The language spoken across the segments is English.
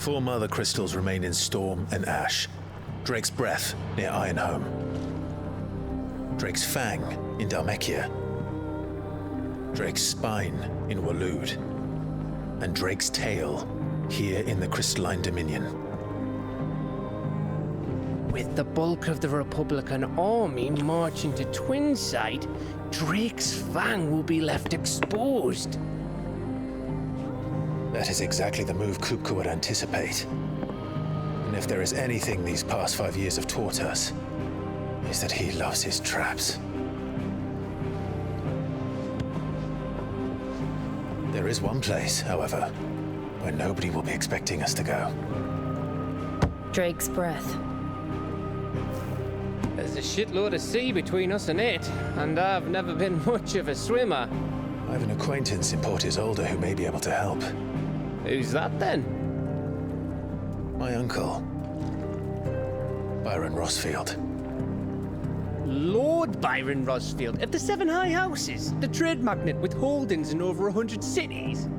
4 mother crystals remain in Storm and Ash. Drake's Breath near Ironhome. Drake's Fang in Dhalmekia. Drake's Spine in Waloed. And Drake's Tail here in the Crystalline Dominion. With the bulk of the Republican army marching to Twinside, Drake's Fang will be left exposed. That is exactly the move Kupka would anticipate. And if there is anything these past 5 years have taught us, is that he loves his traps. There is one place, however, where nobody will be expecting us to go. Drake's Breath. There's a shitload of sea between us and it, and I've never been much of a swimmer. I have an acquaintance in Port Isolde who may be able to help. Who's that then? My uncle, Byron Rossfield. Lord Byron Rossfield of the 7 High Houses, the trade magnate with holdings in over 100 cities.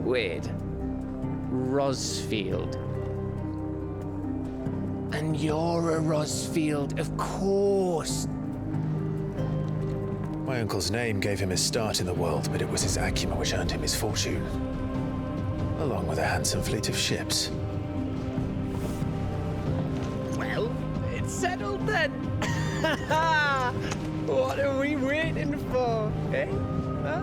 Wait, Rossfield. And you're a Rossfield, of course. My uncle's name gave him his start in the world, but it was his acumen which earned him his fortune, along with a handsome fleet of ships. Well, it's settled then. What are we waiting for, eh? Huh?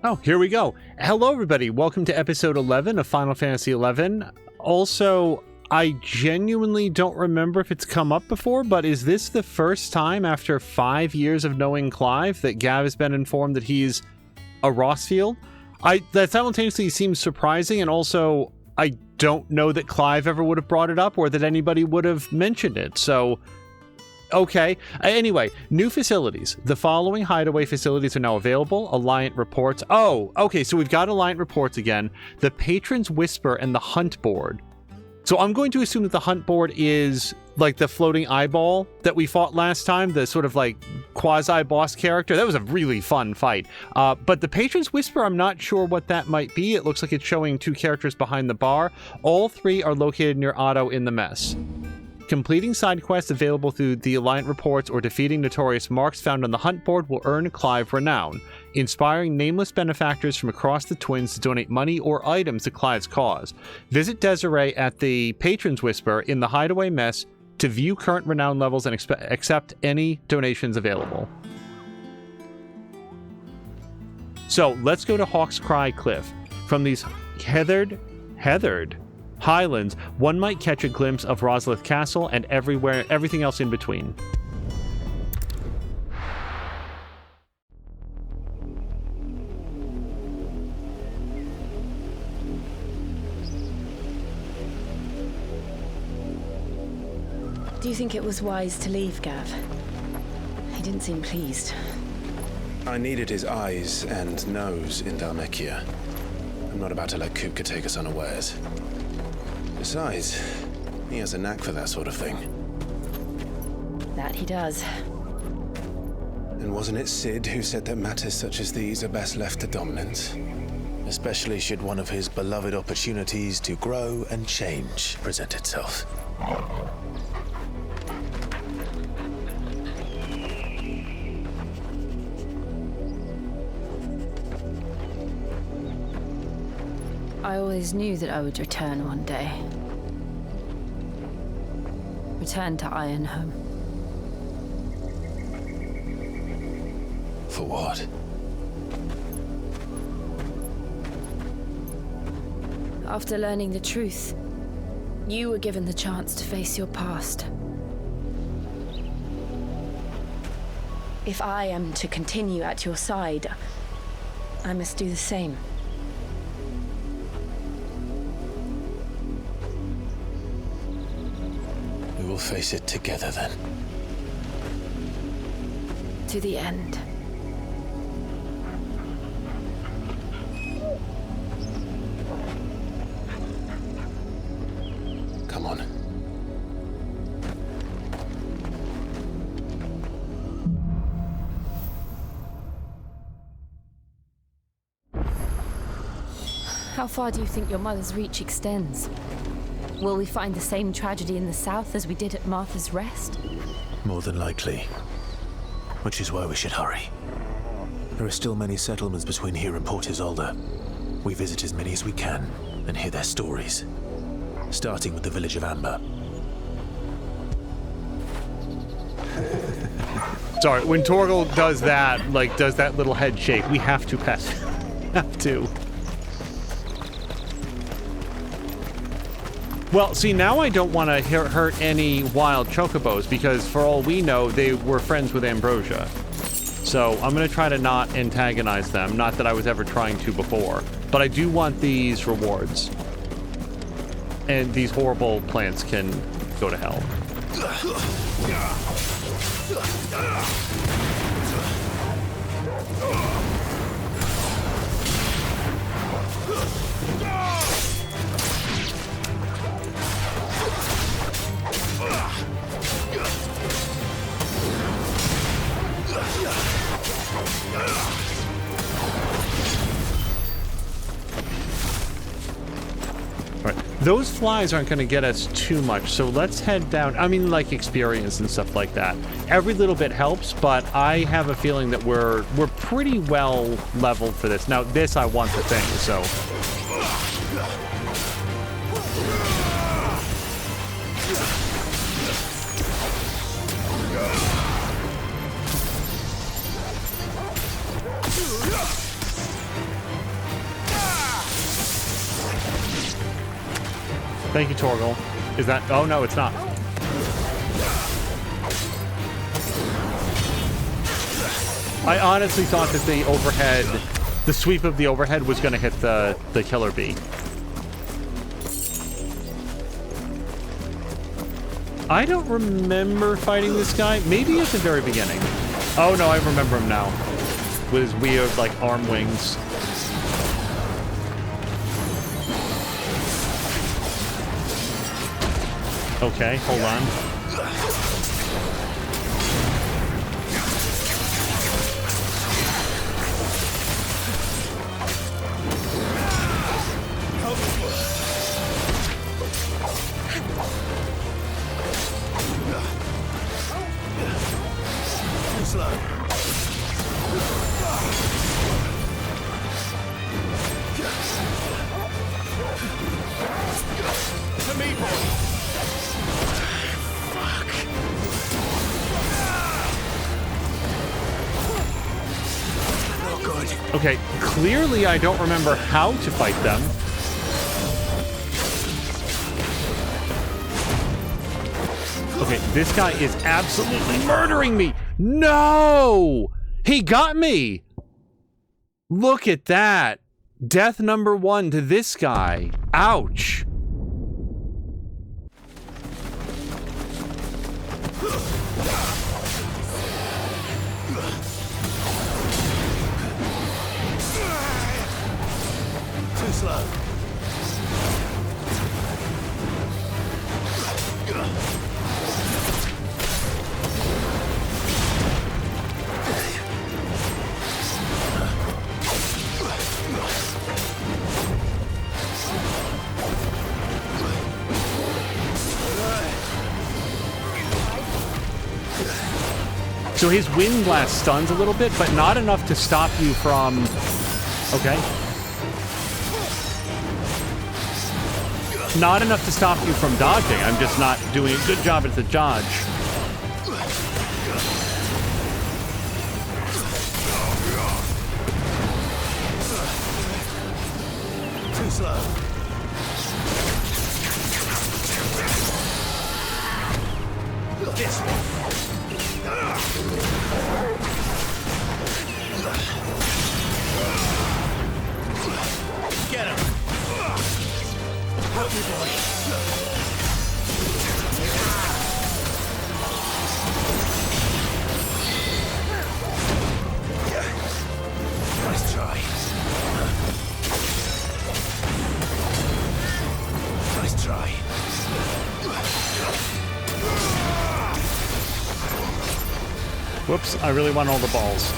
Oh, here we go. Hello, everybody. Welcome to episode 11 of Final Fantasy XI. Also, I genuinely don't remember if it's come up before, but is this the first time after 5 years of knowing Clive that Gav has been informed that he's a Rossfield? That simultaneously seems surprising, and also I don't know that Clive ever would have brought it up or that anybody would have mentioned it, so... Okay. Anyway, new facilities. The following Hideaway facilities are now available. Alliant reports. Oh, okay. So we've got Alliant reports again. The Patron's Whisper and the Hunt Board. So I'm going to assume that the Hunt Board is like the floating eyeball that we fought last time, the sort of like quasi-boss character. That was a really fun fight. But the Patron's Whisper, I'm not sure what that might be. It looks like it's showing 2 characters behind the bar. All 3 are located near Otto in the mess. Completing side quests available through the Alliant reports or defeating notorious marks found on the Hunt Board will earn Clive renown, inspiring nameless benefactors from across the Twins to donate money or items to Clive's cause. Visit Desiree at the Patron's Whisper in the Hideaway mess to view current renown levels and accept any donations available. So let's go to Hawk's Cry Cliff. From these heathered highlands, one might catch a glimpse of Roslith Castle and everything else in between. Do you think it was wise to leave, Gav? He didn't seem pleased. I needed his eyes and nose in Dhalmekia. I'm not about to let Kupka take us unawares. Besides, he has a knack for that sort of thing. That he does. And wasn't it Sid who said that matters such as these are best left to dominance? Especially should one of his beloved opportunities to grow and change present itself. I always knew that I would return one day. Return to Ironhome. For what? After learning the truth, you were given the chance to face your past. If I am to continue at your side, I must do the same. face it together then. To the end. Come on. How far do you think your mother's reach extends? Will we find the same tragedy in the south as we did at Martha's Rest? More than likely. Which is why we should hurry. There are still many settlements between here and Port Isolde. We visit as many as we can and hear their stories. Starting with the village of Amber. Sorry, when Torgal does that, like, does that little head shake, we have to pass. Have to. Well, see, now I don't want to hurt any wild chocobos, because for all we know, they were friends with Ambrosia. So I'm going to try to not antagonize them. Not that I was ever trying to before. But I do want these rewards. And these horrible plants can go to hell. Those flies aren't going to get us too much, so let's head down. I mean, like experience and stuff like that. Every little bit helps, but I have a feeling that we're pretty well leveled for this. Now, this I want the thing, so. Thank you, Torgal. Is that... Oh, no, it's not. I honestly thought that the overhead... The sweep of the overhead was going to hit the killer bee. I don't remember fighting this guy. Maybe at the very beginning. Oh, no, I remember him now. With his weird, like, arm wings. Okay, hold on. Okay, clearly I don't remember how to fight them. Okay, this guy is absolutely murdering me. No! He got me! Look at that. Death number 1 to this guy. Ouch. Too slow. So his wind blast stuns a little bit, but not enough to stop you from... Okay. Not enough to stop you from dodging. I'm just not doing a good job at the dodge. Too slow. This one. Get him. Help me, boy. Whoops, I really want all the balls.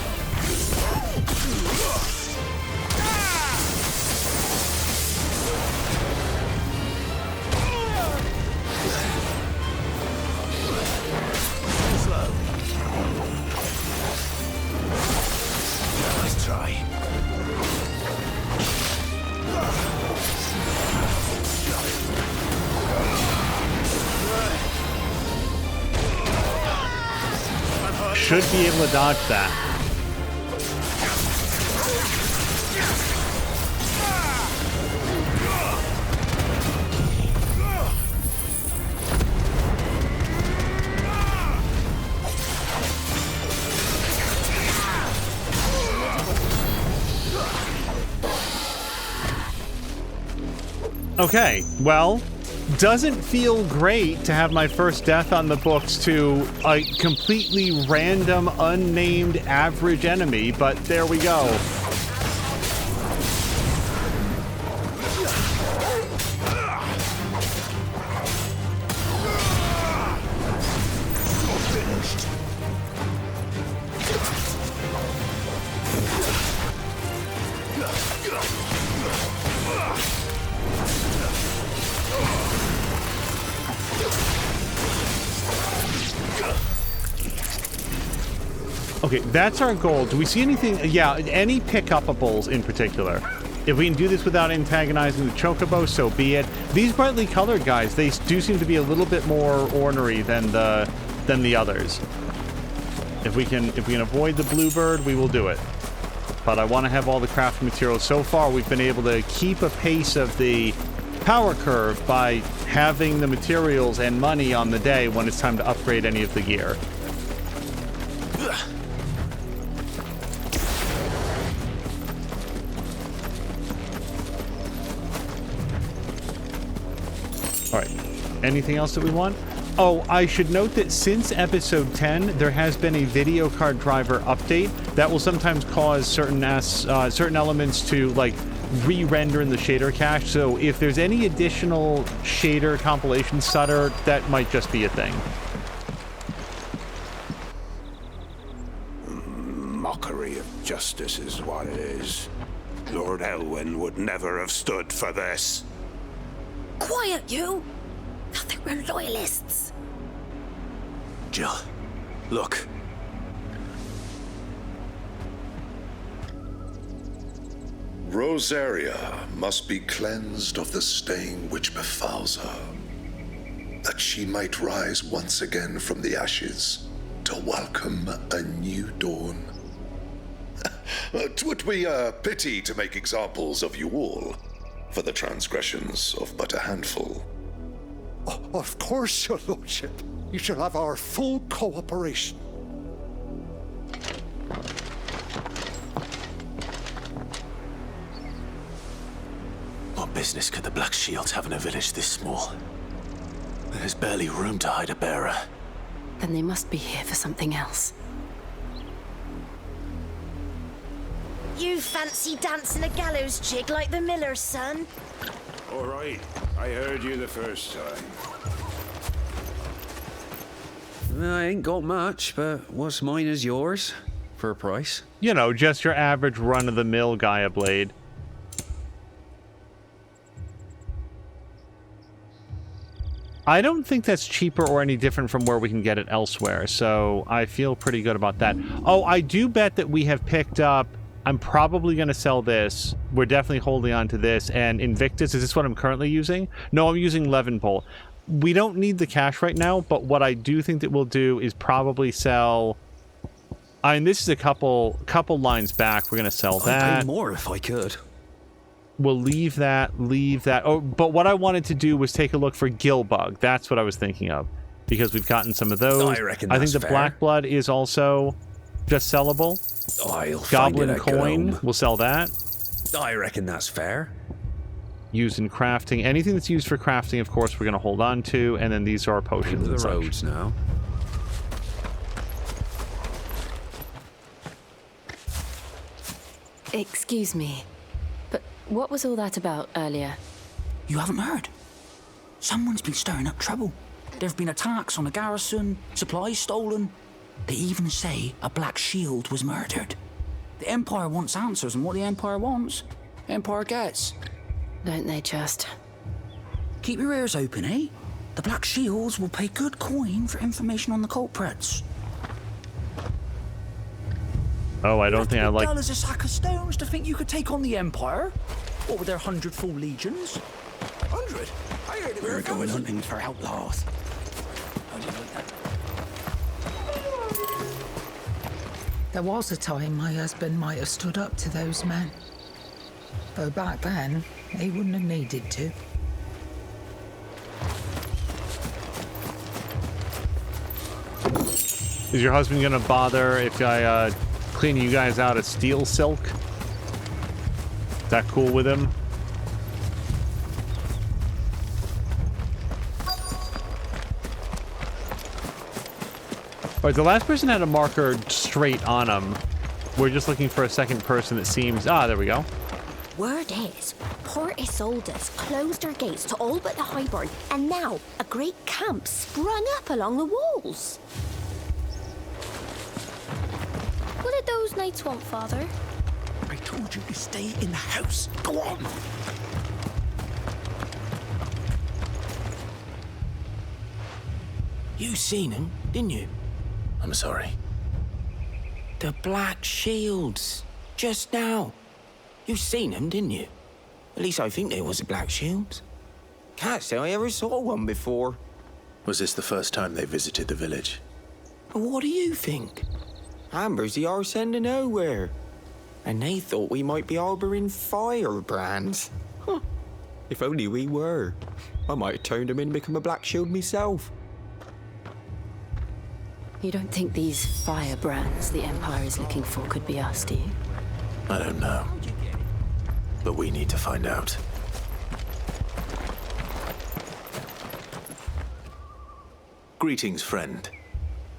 Nice try. Should be able to dodge that. Okay, well, doesn't feel great to have my first death on the books to a completely random, unnamed, average enemy, but there we go. Okay, that's our goal. Do we see anything? Yeah, any pick-uppables in particular. If we can do this without antagonizing the chocobo, so be it. These brightly colored guys, they do seem to be a little bit more ornery than the others. If we can avoid the bluebird, we will do it. But I want to have all the crafting materials. So far, we've been able to keep a pace of the power curve by having the materials and money on the day when it's time to upgrade any of the gear. All right. Anything else that we want? Oh, I should note that since episode 10, there has been a video card driver update that will sometimes cause certain elements to like re-render in the shader cache. So if there's any additional shader compilation stutter, that might just be a thing. Mockery of justice is what it is. Lord Elwyn would never have stood for this. Quiet, you! I think we're loyalists. Jill, look. Rosaria must be cleansed of the stain which befouls her, that she might rise once again from the ashes to welcome a new dawn. 'Twould be a pity to make examples of you all, for the transgressions of but a handful. Of course, your lordship. You shall have our full cooperation. What business could the Black Shields have in a village this small? There's barely room to hide a bearer. Then they must be here for something else. You fancy dancing a gallows jig like the miller's son? All right, I heard you the first time. I ain't got much, but what's mine is yours, for a price. You know, just your average run-of-the-mill Gaia blade. I don't think that's cheaper or any different from where we can get it elsewhere, so I feel pretty good about that. Oh, I do bet that we have picked up... I'm probably going to sell this. We're definitely holding on to this. And Invictus, is this what I'm currently using? No, I'm using Levenpole. We don't need the cash right now, but what I do think that we'll do is probably sell... I mean, this is a couple lines back. We're going to sell that. I'd pay more if I could. We'll leave that. Oh, but what I wanted to do was take a look for Gilbug. That's what I was thinking of. Because we've gotten some of those. I reckon I think the fair. Black Blood is also just sellable. I'll Goblin find it coin, we'll sell that. I reckon that's fair. Used in crafting. Anything that's used for crafting, of course, we're going to hold on to. And then these are our potions Into and the such. roads now. Excuse me, but what was all that about earlier? You haven't heard? Someone's been stirring up trouble. There have been attacks on the garrison, supplies stolen. They even say a Black Shield was murdered. The Empire wants answers, and what the Empire wants, Empire gets. Don't they just? Keep your ears open, eh? The Black Shields will pay good coin for information on the culprits. Oh, I don't think I like... Dull as a sack of stones to think you could take on the Empire. What with their 100 full legions? 100? I heard We're going hunting for outlaws. How do you like that? There was a time my husband might have stood up to those men. Though back then, he wouldn't have needed to. Is your husband gonna bother if I clean you guys out of steel silk? Is that cool with him? Alright, the last person had a marker straight on him. We're just looking for a second person that seems... Ah, there we go. Word is, Port Isolde's closed her gates to all but the Highborn, and now a great camp sprung up along the walls. What did those knights want, Father? I told you to stay in the house. Go on. You seen him, didn't you? I'm sorry. The Black Shields. Just now. You seen them, didn't you? At least I think there was a Black Shields. Can't say I ever saw one before. Was this the first time they visited the village? What do you think? Amber's the arse end of nowhere. And they thought we might be harbouring firebrands. Huh. If only we were. I might have turned them in and become a Black Shield myself. You don't think these firebrands the Empire is looking for could be us, do you? I don't know. But we need to find out. Greetings, friend.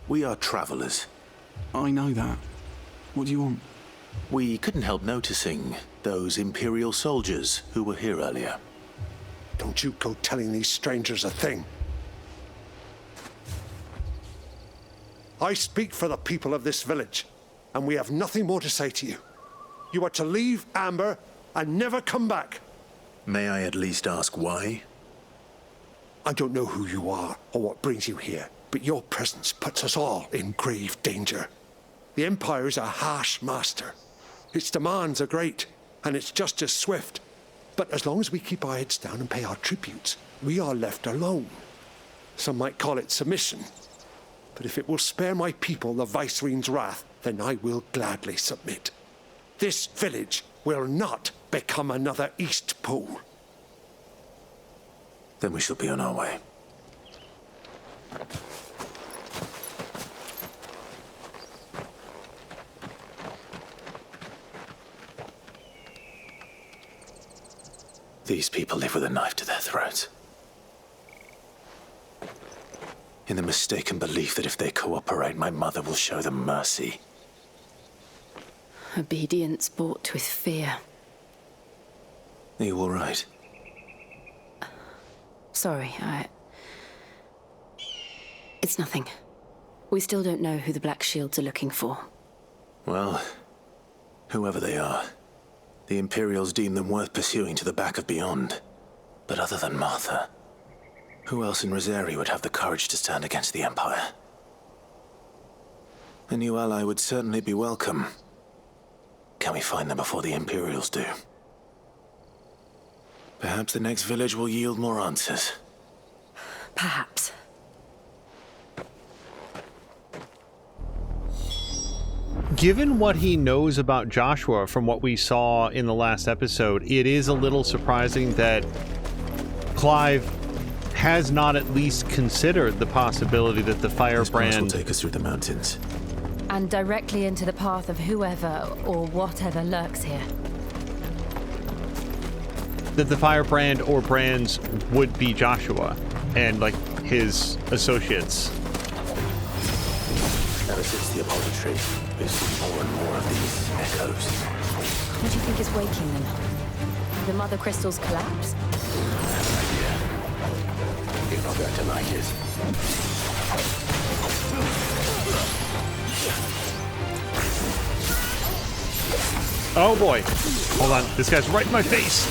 We are travelers. I know that. What do you want? We couldn't help noticing those Imperial soldiers who were here earlier. Don't you go telling these strangers a thing. I speak for the people of this village, and we have nothing more to say to you. You are to leave Amber and never come back. May I at least ask why? I don't know who you are or what brings you here, but your presence puts us all in grave danger. The Empire is a harsh master. Its demands are great, and its justice swift. But as long as we keep our heads down and pay our tributes, we are left alone. Some might call it submission. But if it will spare my people the Viceroy's wrath, then I will gladly submit. This village will not become another East Pool. Then we shall be on our way. These people live with a knife to their throats. In the mistaken belief that if they cooperate, my mother will show them mercy. Obedience bought with fear. Are you all right? Sorry, It's nothing. We still don't know who the Black Shields are looking for. Well, whoever they are, the Imperials deem them worth pursuing to the back of beyond. But other than Martha, who else in Rosari would have the courage to stand against the Empire? A new ally would certainly be welcome. Can we find them before the Imperials do? Perhaps the next village will yield more answers. Perhaps. Given what he knows about Joshua from what we saw in the last episode, it is a little surprising that Clive has not at least considered the possibility that the firebrand... This pass will take us through the mountains. And directly into the path of whoever or whatever lurks here. That the firebrand or brands would be Joshua and, like, his associates. Ever since the apology tree, we've seen more and more of these echoes. What do you think is waking them? The Mother Crystal's collapse? I have an idea. You're not going to like it. Oh boy. Hold on. This guy's right in my face.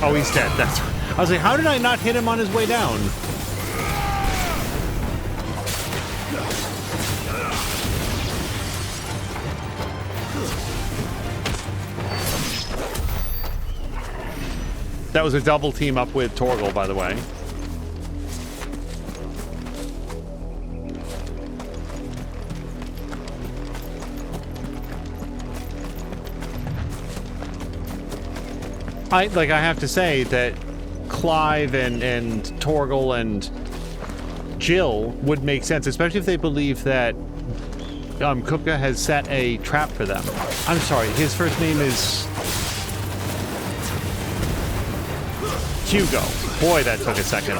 Oh, he's dead. That's. I was like, how did I not hit him on his way down? That was a double team up with Torgal, by the way. I have to say that Clive and Torgal and Jill would make sense, especially if they believe that Kupka has set a trap for them. I'm sorry, his first name is Hugo. Boy, that took a second.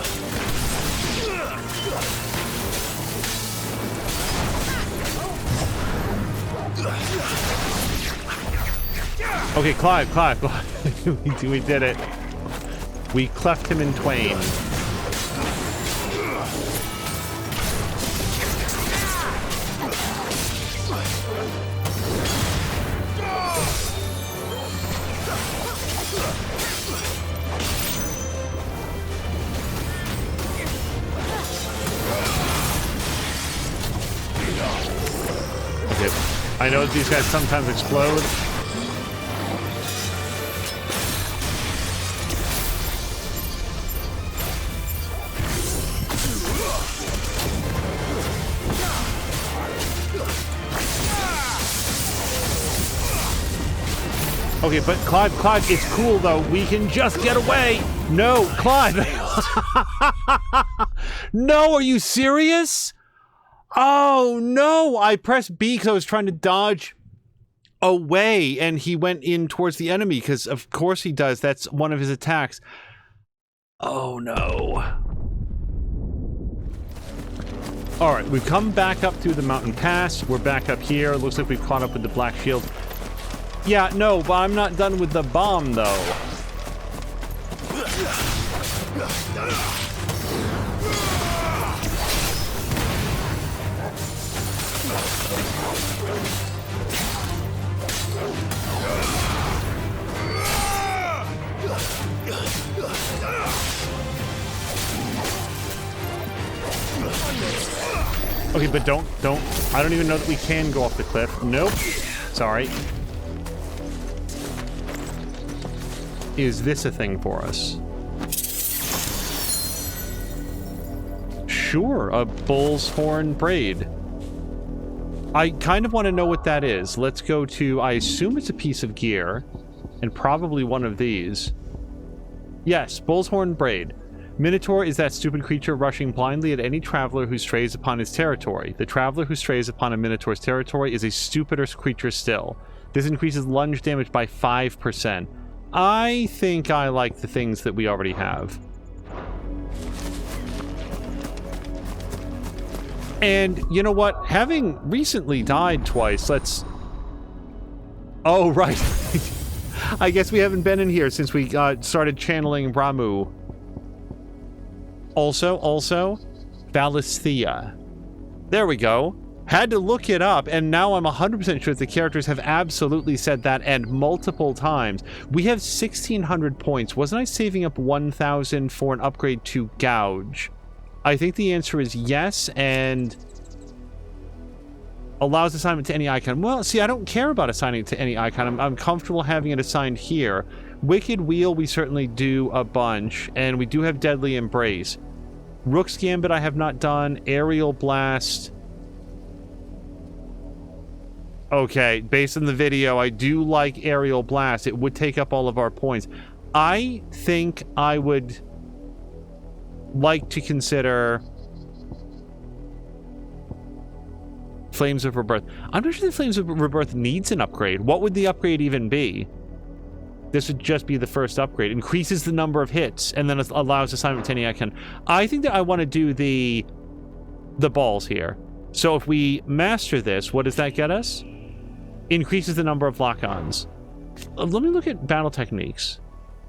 Okay, Clive. We did it. We cleft him in twain. Okay. I know these guys sometimes explode. Okay, but Clive, it's cool though. We can just get away. No, Clive. No, are you serious? Oh no, I pressed B because I was trying to dodge away and he went in towards the enemy because of course he does. That's one of his attacks. Oh no. All right, we've come back up through the mountain pass. We're back up here. Looks like we've caught up with the Black Shield. Yeah, no, but I'm not done with the bomb, though. Okay, but don't. I don't even know that we can go off the cliff. Nope. Sorry. Is this a thing for us? Sure, a bull's horn braid. I kind of want to know what that is. Let's go to, I assume it's a piece of gear, and probably one of these. Yes, bull's horn braid. Minotaur is that stupid creature rushing blindly at any traveler who strays upon his territory. The traveler who strays upon a Minotaur's territory is a stupider creature still. This increases lunge damage by 5%. I think I like the things that we already have. And you know what? Having recently died twice, let's... Oh, right. I guess we haven't been in here since we started channeling Ramu. Also, Valisthea. There we go. Had to look it up, and now I'm 100% sure the characters have absolutely said that, and multiple times. We have 1,600 points. Wasn't I saving up 1,000 for an upgrade to Gouge? I think the answer is yes, and allows assignment to any icon. Well, see, I don't care about assigning it to any icon. I'm comfortable having it assigned here. Wicked Wheel, we certainly do a bunch, and we do have Deadly Embrace. Rook's Gambit, I have not done. Aerial Blast. Okay, based on the video, I do like Aerial Blast. It would take up all of our points. I think I would like to consider Flames of Rebirth. I'm not sure that Flames of Rebirth needs an upgrade. What would the upgrade even be? This would just be the first upgrade. Increases the number of hits, and then allows assignment to any icon. I think that I want to do the balls here. So if we master this, what does that get us? Increases the number of lock-ons. let me look at battle techniques.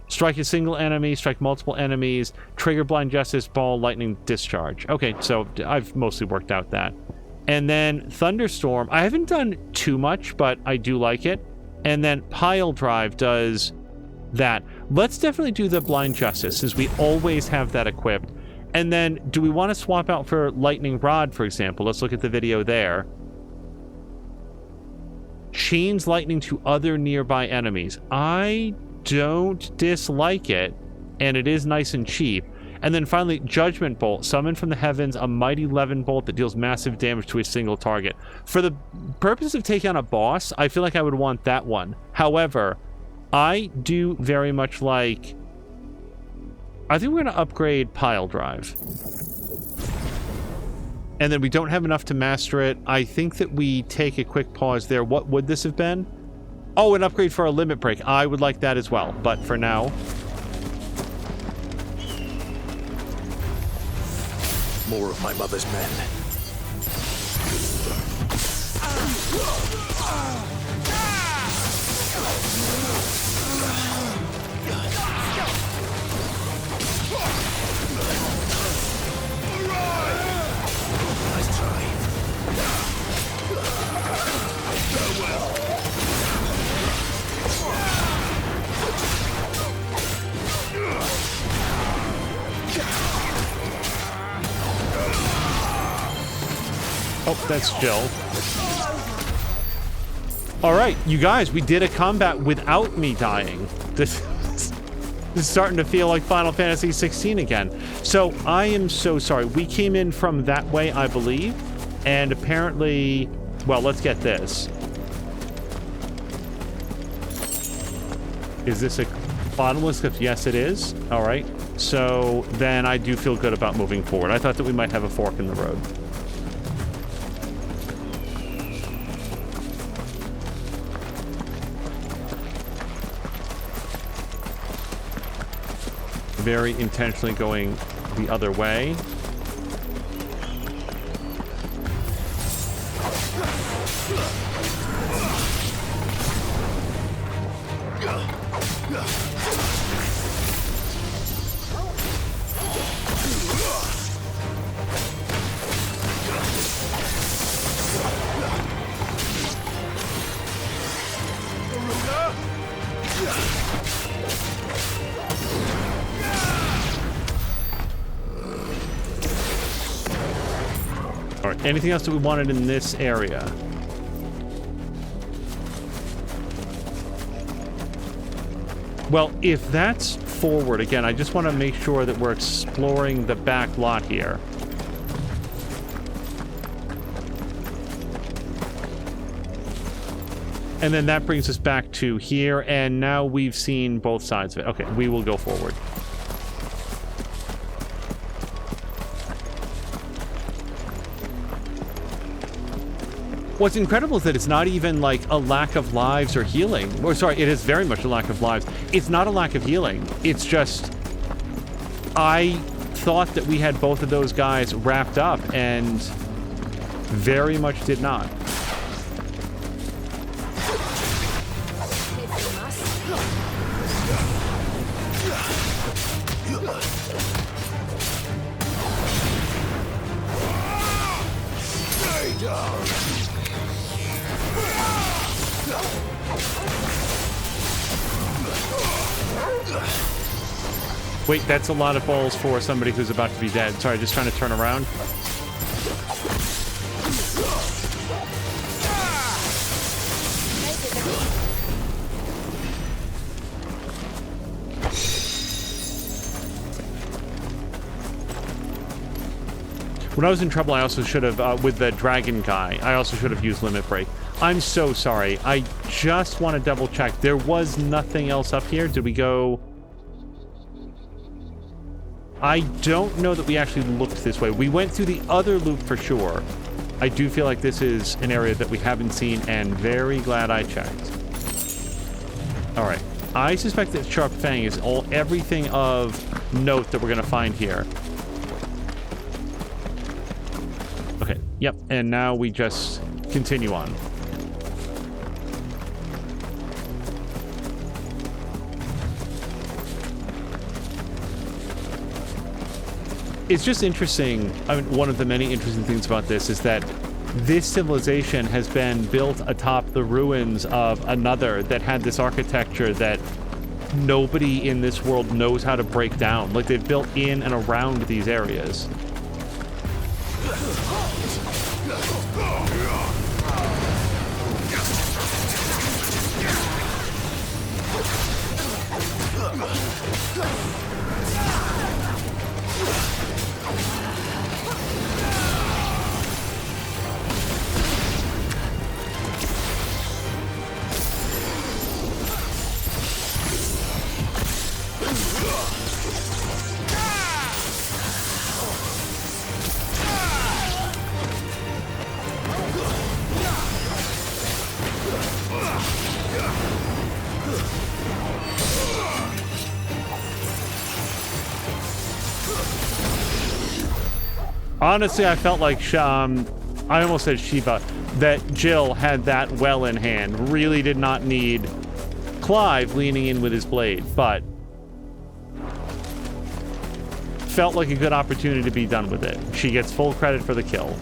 Strike a single enemy, strike multiple enemies, trigger blind justice, ball, lightning, discharge. Okay, so I've mostly worked out that. And then thunderstorm, I haven't done too much, but I do like it. And then pile drive does that. Let's definitely do the blind justice, since we always have that equipped. And then, do we want to swap out for lightning rod, for example? Let's look at the video there. Chains lightning to other nearby enemies. I don't dislike it, and it is nice and cheap. And then finally, Judgment Bolt. Summon from the heavens a mighty Levin bolt that deals massive damage to a single target. For the purpose of taking on a boss, I feel like I would want that one. However, I do very much like... I think we're going to upgrade Pile Drive. And then we don't have enough to master it. I think that we take a quick pause there. What would this have been? Oh, an upgrade for a limit break. I would like that as well. But for now... More of my mother's men. Nice try. Farewell. Oh, that's Jill. Alright, you guys, we did a combat without me dying. This is starting to feel like Final Fantasy XVI again. So, I am so sorry. We came in from that way, I believe. And apparently... Well, let's get this. Is this a bottomless cliff? Yes, it is. Alright. So, then I do feel good about moving forward. I thought that we might have a fork in the road. Very intentionally going the other way. Anything else that we wanted in this area? Well, if that's forward, again, I just want to make sure that we're exploring the back lot here. And then that brings us back to here, and now we've seen both sides of it. Okay, we will go forward. What's incredible is that it's not even like a lack of lives or healing. Or sorry, it is very much a lack of lives. It's not a lack of healing. It's just... I thought that we had both of those guys wrapped up and very much did not. Wait, that's a lot of balls for somebody who's about to be dead. Sorry, just trying to turn around. When I was in trouble, I also should have, with the dragon guy, I also should have used Limit Break. I'm so sorry. I just want to double check. There was nothing else up here. Did we go... I don't know that we actually looked this way. We went through the other loop for sure. I do feel like this is an area that we haven't seen, and very glad I checked. Alright. I suspect that Sharp Fang is everything of note that we're going to find here. Okay, yep, and now we just continue on. it's just interesting. I mean, one of the many interesting things about this is that this civilization has been built atop the ruins of another that had this architecture that nobody in this world knows how to break down. Like, they've built in and around these areas. Honestly, I felt like, I almost said Shiva, that Jill had that well in hand. Really did not need Clive leaning in with his blade, but felt like a good opportunity to be done with it. She gets full credit for the kill.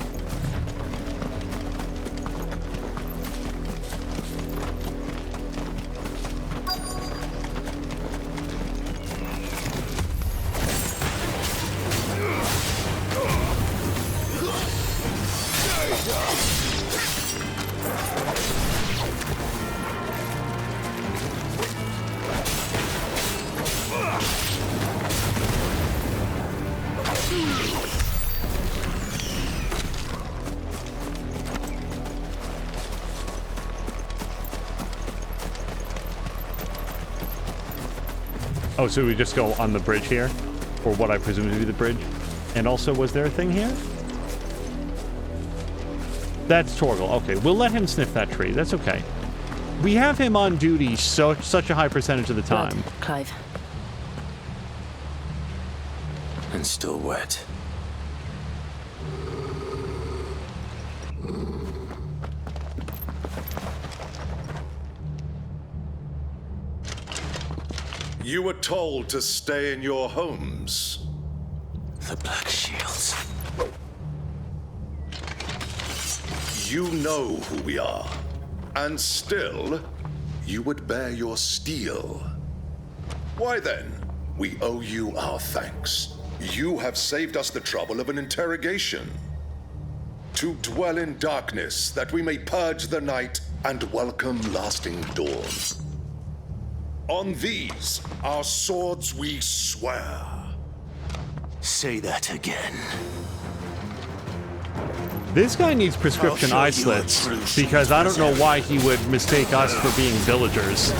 Oh, so we just go on the bridge here? Or what I presume to be the bridge? And also, was there a thing here? That's Torgal. Okay, we'll let him sniff that tree. That's okay. We have him on duty such a high percentage of the time. Blood, Clive. And still wet. You were told to stay in your homes. The Black Shields. You know who we are. And still, you would bear your steel. Why then, we owe you our thanks. You have saved us the trouble of an interrogation. To dwell in darkness, that we may purge the night and welcome lasting dawn. On these, our swords we swear. Say that again. This guy needs prescription eye slits, because I don't know why he would mistake us for being villagers.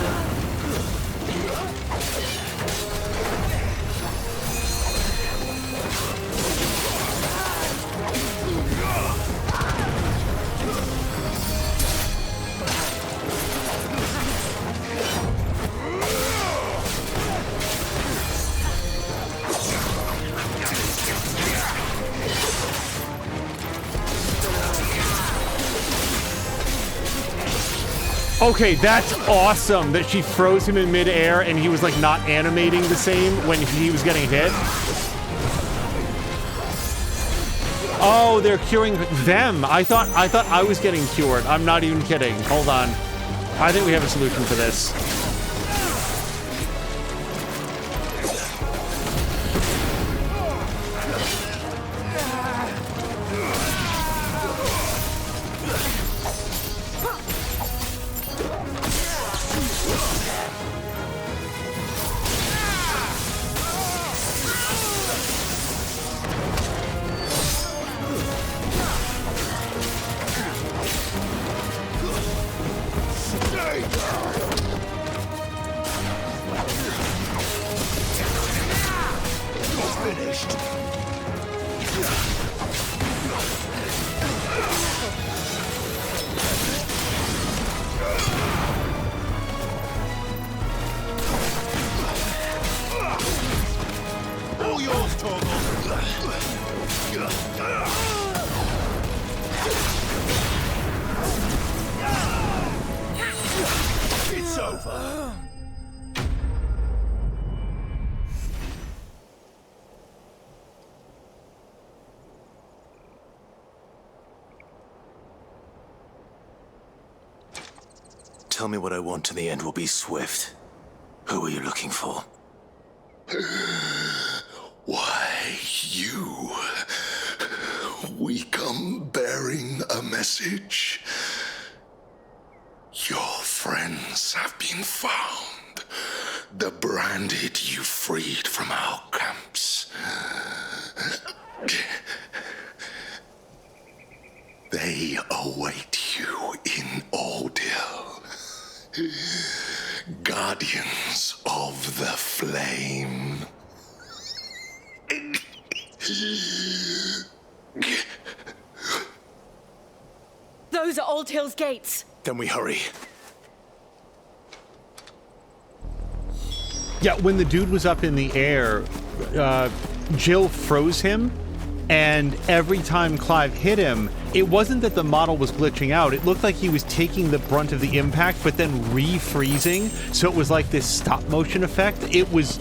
Okay, that's awesome that she froze him in midair and he was like not animating the same when he was getting hit. Oh, they're curing them. I thought I was getting cured. I'm not even kidding. Hold on. I think we have a solution for this. tell me what I want and the end will be swift. Who are you looking for? Why, you. We come bearing a message. Your friends have been found. The branded you freed from our camps. They await you in Ordil. Guardians of the Flame. Those are Old Hill's gates. Then we hurry. Yeah, when the dude was up in the air, Jill froze him, and every time Clive hit him, it wasn't that the model was glitching out. It looked like he was taking the brunt of the impact, but then refreezing, so it was like this stop-motion effect. It was...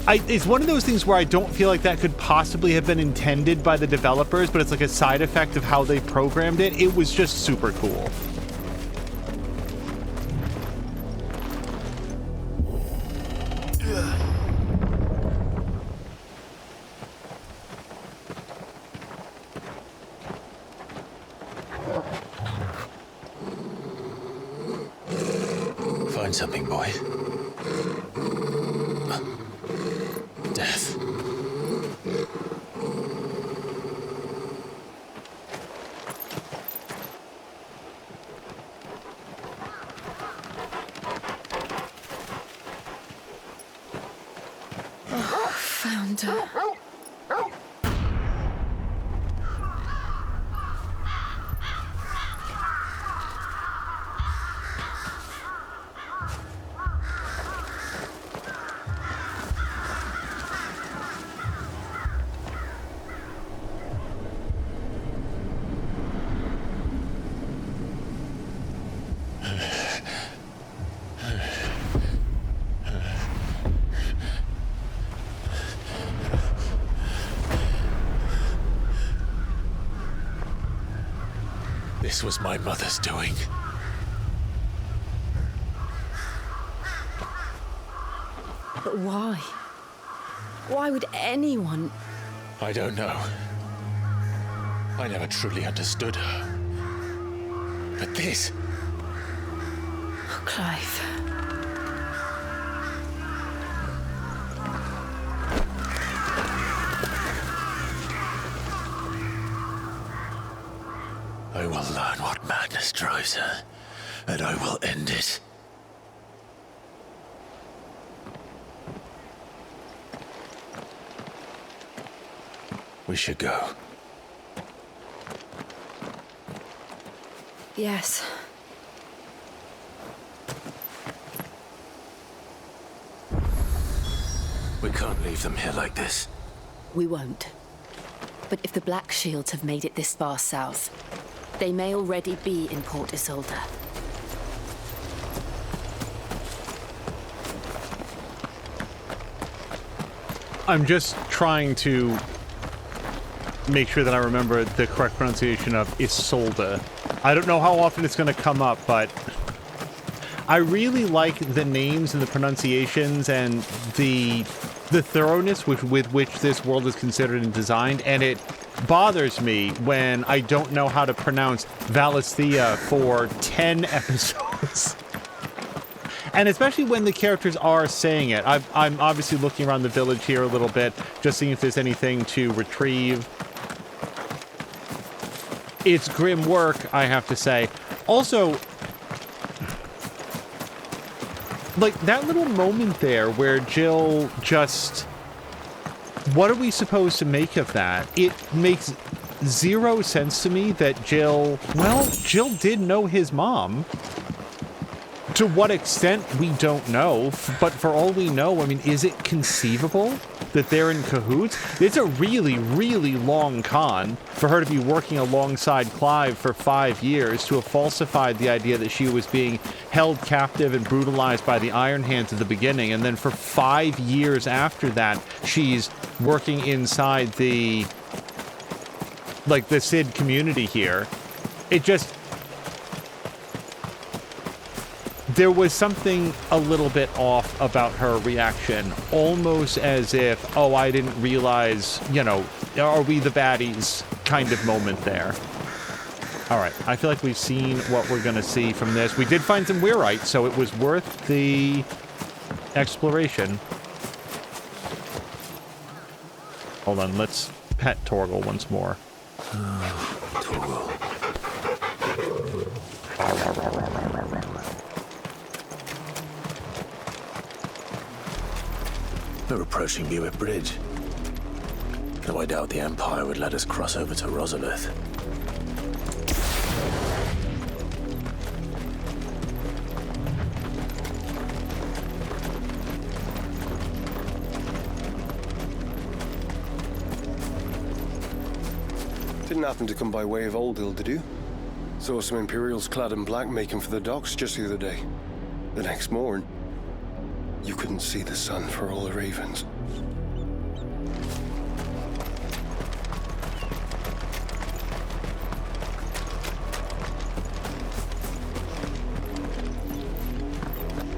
it's one of those things where I don't feel like that could possibly have been intended by the developers, but it's like a side effect of how they programmed it. It was just super cool. Find something, boy. Death. Oh, found her. This was my mother's doing. But why? Why would anyone... I don't know. I never truly understood her. But this... Oh, Clive. I will learn what madness drives her, and I will end it. We should go. Yes. We can't leave them here like this. We won't. But if the Black Shields have made it this far south, they may already be in Port Isolde. I'm just trying to make sure that I remember the correct pronunciation of Isolde. I don't know how often it's going to come up, but I really like the names and the pronunciations and the thoroughness with which this world is considered and designed, and it bothers me when I don't know how to pronounce Valisthea for 10 episodes. And especially when the characters are saying it. I'm obviously looking around the village here a little bit, just seeing if there's anything to retrieve. It's grim work, I have to say. Also, like, that little moment there where Jill just... What are we supposed to make of that? It makes zero sense to me that Jill... Well, Jill did know his mom. To what extent, we don't know. But for all we know, I mean, is it conceivable that they're in cahoots? It's a really, really long con for her to be working alongside Clive for 5 years, to have falsified the idea that she was being held captive and brutalized by the Iron Hands at the beginning, and then for 5 years after that, she's working inside the, like, the Cid community here. It just... there was something a little bit off about her reaction, almost as if, oh, I didn't realize, you know, are we the baddies kind of moment there. All right, I feel like we've seen what we're going to see from this. We did find some weirite, so it was worth the exploration. Hold on, let's pet Torgal once more. Torgal. We're approaching Buick Bridge. Though I doubt the Empire would let us cross over to Rosalith. Didn't happen to come by way of Oldhill, did you? Saw some Imperials clad in black making for the docks just the other day. The next morn, you couldn't see the sun for all the ravens.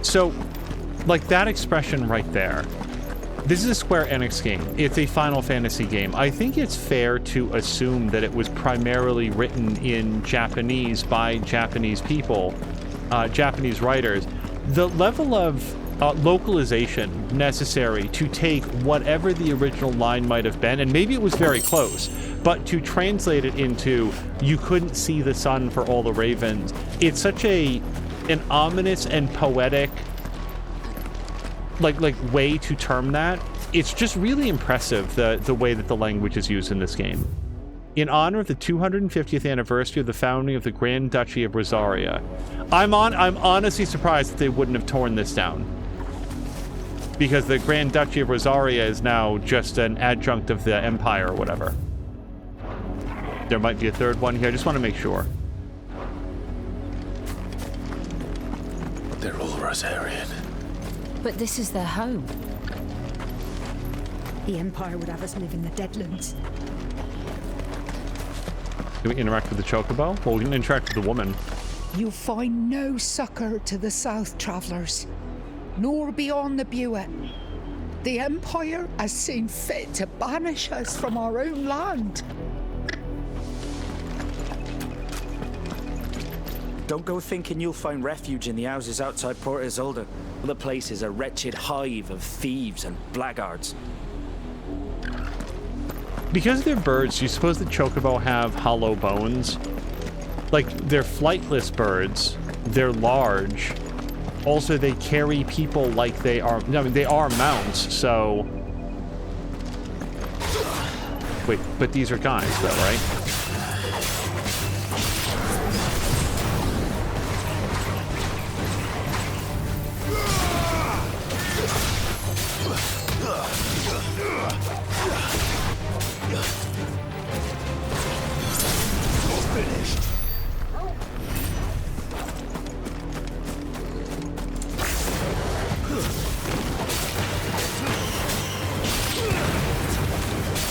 So, like that expression right there, this is a SquareEnix game. It's a Final Fantasy game. I think it's fair to assume that it was primarily written in Japanese by Japanese people, Japanese writers. The level of localization necessary to take whatever the original line might have been, and maybe it was very close, but to translate it into you couldn't see the sun for all the ravens, it's such an ominous and poetic like way to term that. It's just really impressive the way that the language is used in this game. In honor of the 250th anniversary of the founding of the Grand Duchy of Rosaria. I'm honestly surprised that they wouldn't have torn this down, because the Grand Duchy of Rosaria is now just an adjunct of the Empire or whatever. There might be a third one here. I just want to make sure. They're all Rosarian. But this is their home. The Empire would have us live in the Deadlands. Can we interact with the Chocobo? Well, we can interact with the woman. You'll find no succor to the south travellers, nor beyond the Buet. The Empire has seen fit to banish us from our own land. Don't go thinking you'll find refuge in the houses outside Port Isolde. The place is a wretched hive of thieves and blackguards. Because they're birds, you suppose the Chocobo have hollow bones? Like, they're flightless birds. They're large. Also, they carry people like they are... I mean, they are mounts, so... Wait, but these are guys, though, right?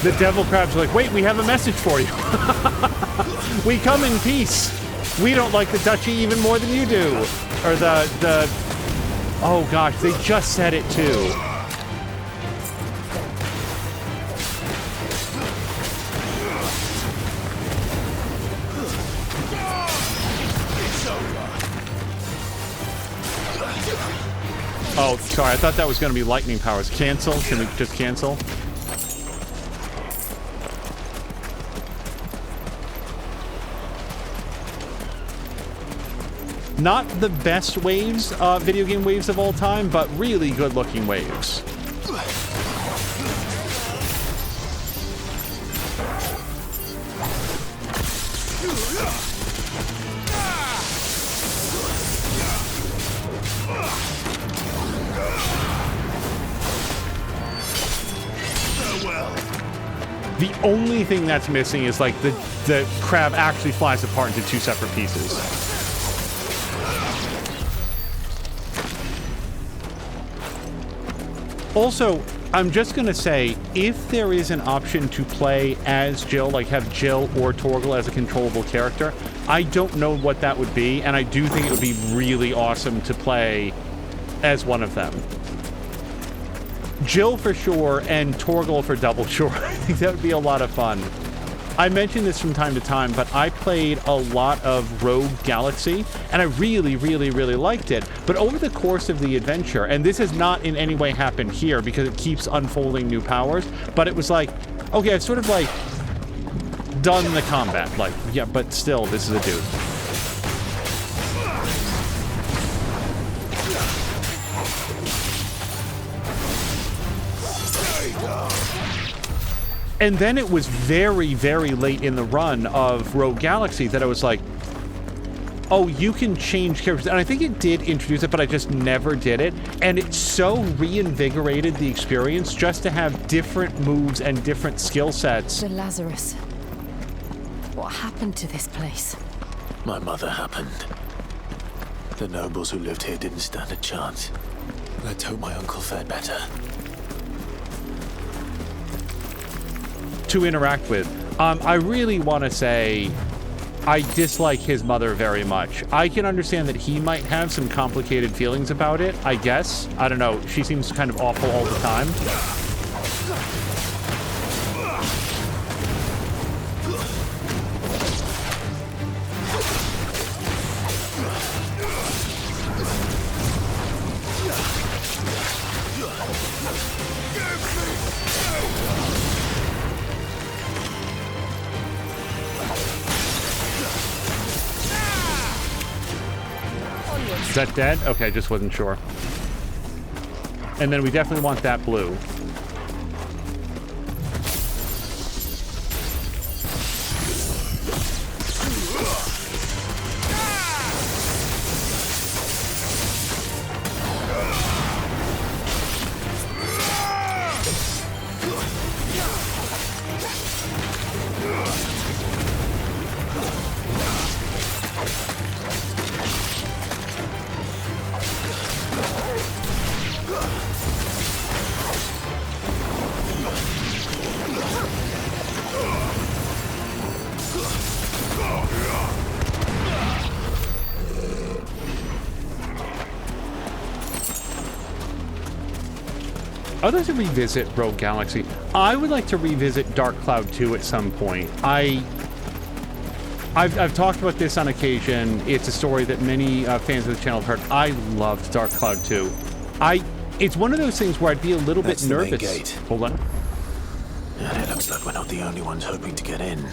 The devil crabs are like, wait, we have a message for you. We come in peace. We don't like the duchy even more than you do. Or the... Oh gosh, they just said it too. Oh, sorry, I thought that was going to be lightning powers. Cancel? Can we just cancel? Not the best waves, video game waves of all time, but really good-looking waves. The only thing that's missing is like the crab actually flies apart into two separate pieces. Also, I'm just going to say, if there is an option to play as Jill, like have Jill or Torgal as a controllable character, I don't know what that would be, and I do think it would be really awesome to play as one of them. Jill for sure, and Torgal for double sure. I think that would be a lot of fun. I mention this from time to time, but I played a lot of Rogue Galaxy, and I really, really, really liked it. But over the course of the adventure, and this has not in any way happened here because it keeps unfolding new powers, but it was like, okay, I've sort of like done the combat. Like, yeah, but still, this is a dude. And then it was very, very late in the run of Rogue Galaxy that I was like, oh, you can change characters. And I think it did introduce it, but I just never did it. And it so reinvigorated the experience just to have different moves and different skill sets. The Lazarus. What happened to this place? My mother happened. The nobles who lived here didn't stand a chance. Let's hope my uncle fared better. To interact with. I really want to say I dislike his mother very much. I can understand that he might have some complicated feelings about it, I guess. I don't know. She seems kind of awful all the time. Is that dead? Okay, just wasn't sure. And then we definitely want that blue. I'd like to revisit Rogue Galaxy. I would like to revisit Dark Cloud 2 at some point. I've talked about this on occasion. It's a story that many fans of the channel have heard. I loved Dark Cloud 2. It's one of those things where I'd be a little bit nervous. The main gate. Hold on. And it looks like we're not the only ones hoping to get in.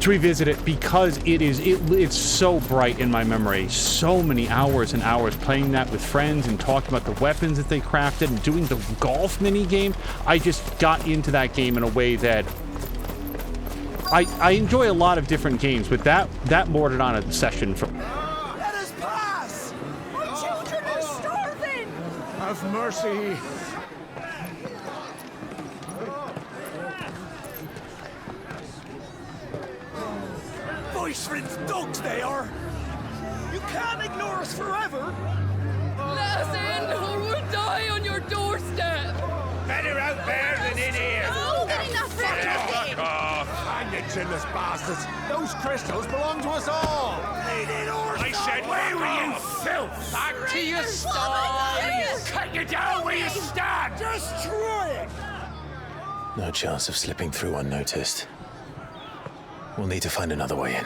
To revisit it because it's so bright in my memory. So many hours and hours playing that with friends and talking about the weapons that they crafted and doing the golf mini game. I just got into that game in a way that I enjoy a lot of different games, but that bordered on a session for. Let us pass! My children are starving! Have mercy. Voice-rinsed dogs they are! You can't ignore us forever! Let us in or we'll die on your doorstep! Better out there than in here! Oh, get enough for Fuck off! Hang the chinless bastards! Those crystals belong to us all! I said, where were you, filth? Back to your sties! Cut you down where you stand! Destroy it! No chance of slipping through unnoticed. We'll need to find another way in.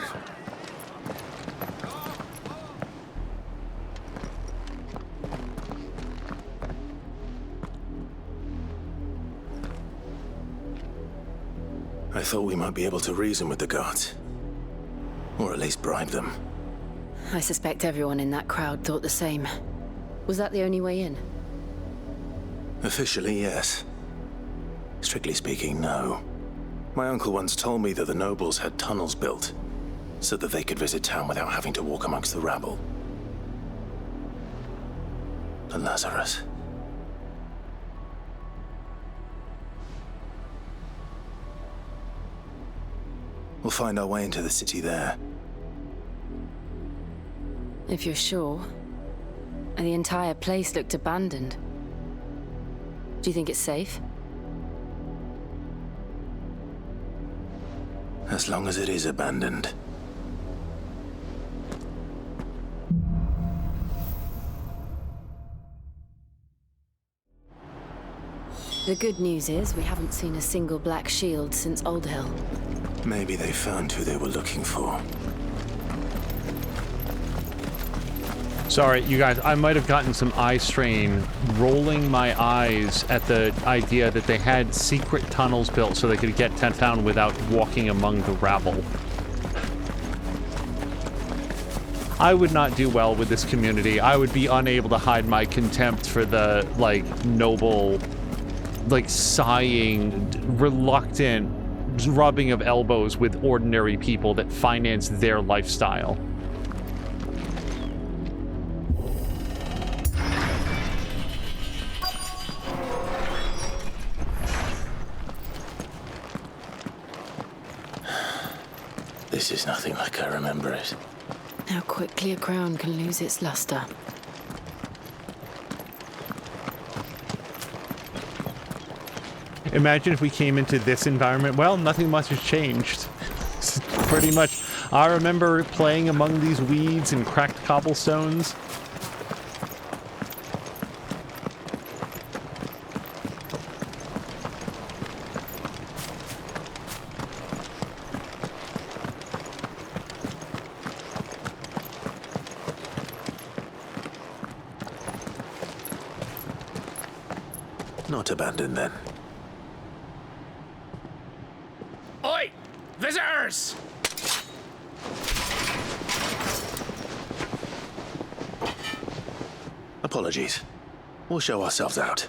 I thought we might be able to reason with the guards. Or at least bribe them. I suspect everyone in that crowd thought the same. Was that the only way in? Officially, yes. Strictly speaking, no. My uncle once told me that the nobles had tunnels built, so that they could visit town without having to walk amongst the rabble. The Lazarus. We'll find our way into the city there. If you're sure. And the entire place looked abandoned. Do you think it's safe? As long as it is abandoned. The good news is we haven't seen a single black shield since Old Hill. Maybe they found who they were looking for. Sorry, you guys, I might have gotten some eye strain rolling my eyes at the idea that they had secret tunnels built so they could get to town without walking among the rabble. I would not do well with this community. I would be unable to hide my contempt for the, like, noble, like, sighing, reluctant rubbing of elbows with ordinary people that finance their lifestyle. This is nothing like I remember it. How quickly a crown can lose its luster. Imagine if we came into this environment. Well, nothing much has changed. Pretty much. I remember playing among these weeds and cracked cobblestones. Not abandoned then. Oi! Visitors! Apologies. We'll show ourselves out.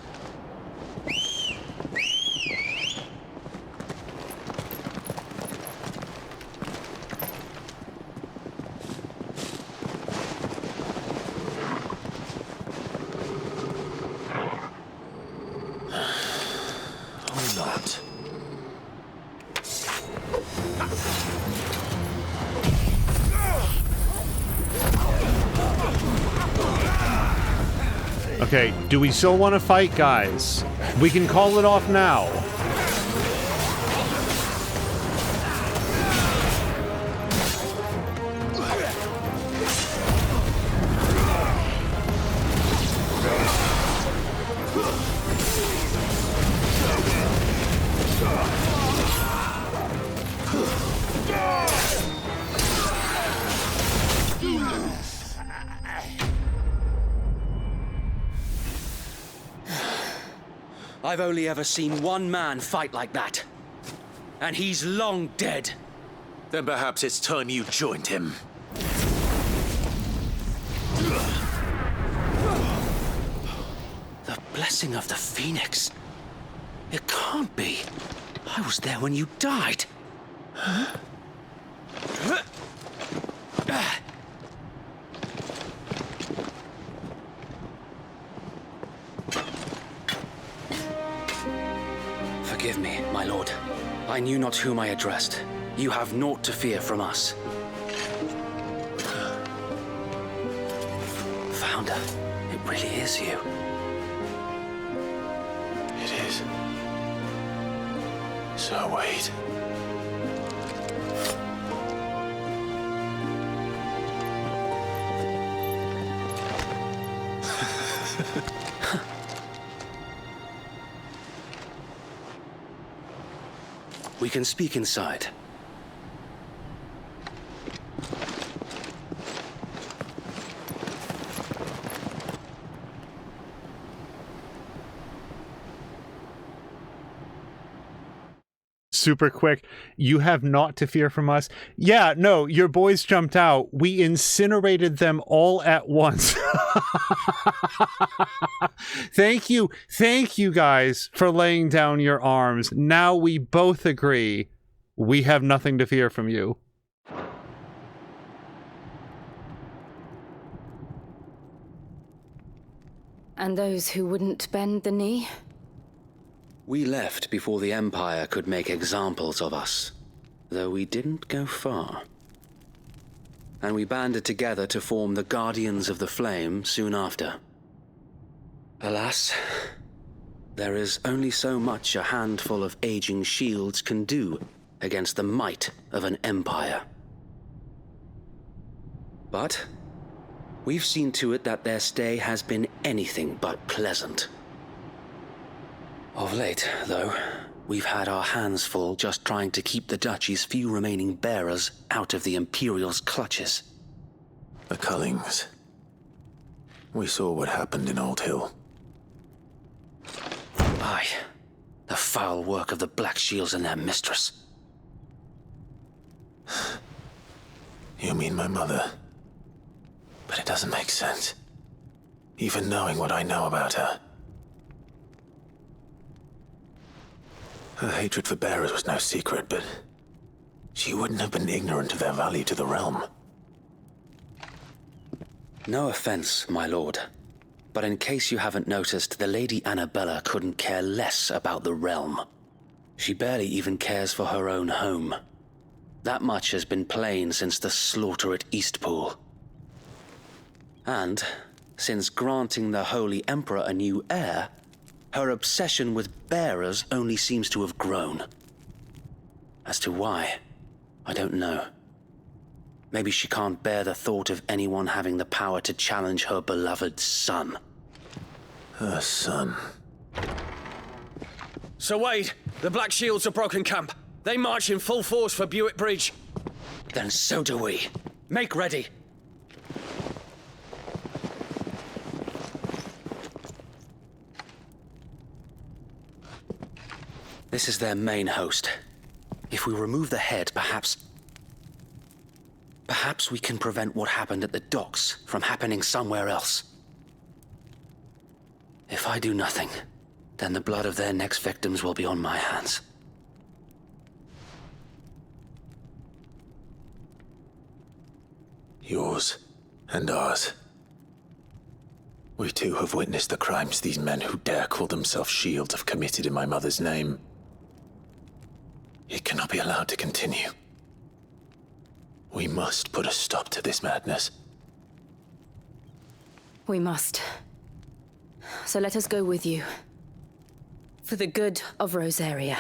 Okay, do we still want to fight, guys? We can call it off now. I've only ever seen one man fight like that. And he's long dead. Then perhaps it's time you joined him. The blessing of the Phoenix. It can't be. I was there when you died. Huh? Forgive me, my lord. I knew not whom I addressed. You have naught to fear from us. Founder, it really is you. It is. So wait. We can speak inside. Super quick. You have naught to fear from us. Yeah, no, your boys jumped out. We incinerated them all at once. Thank you guys for laying down your arms. Now we both agree we have nothing to fear from you. And those who wouldn't bend the knee? We left before the Empire could make examples of us, though we didn't go far. And we banded together to form the Guardians of the Flame soon after. Alas, there is only so much a handful of aging shields can do against the might of an empire. But we've seen to it that their stay has been anything but pleasant. Of late, though, we've had our hands full just trying to keep the Duchy's few remaining bearers out of the Imperial's clutches. The Cullings. We saw what happened in Old Hill. Aye. The foul work of the Black Shields and their mistress. You mean my mother? But it doesn't make sense. Even knowing what I know about her. Her hatred for bearers was no secret, but she wouldn't have been ignorant of their value to the realm. No offense, my lord. But in case you haven't noticed, the Lady Annabella couldn't care less about the realm. She barely even cares for her own home. That much has been plain since the slaughter at Eastpool. And, since granting the Holy Emperor a new heir, her obsession with bearers only seems to have grown. As to why, I don't know. Maybe she can't bear the thought of anyone having the power to challenge her beloved son. Her son. Sir Wade, the Black Shields have broken camp. They march in full force for Buick Bridge. Then so do we. Make ready. This is their main host. If we remove the head, perhaps we can prevent what happened at the docks from happening somewhere else. If I do nothing, then the blood of their next victims will be on my hands. Yours and ours. We too have witnessed the crimes these men who dare call themselves Shields have committed in my mother's name. It cannot be allowed to continue. We must put a stop to this madness. We must. So let us go with you. For the good of Rosaria.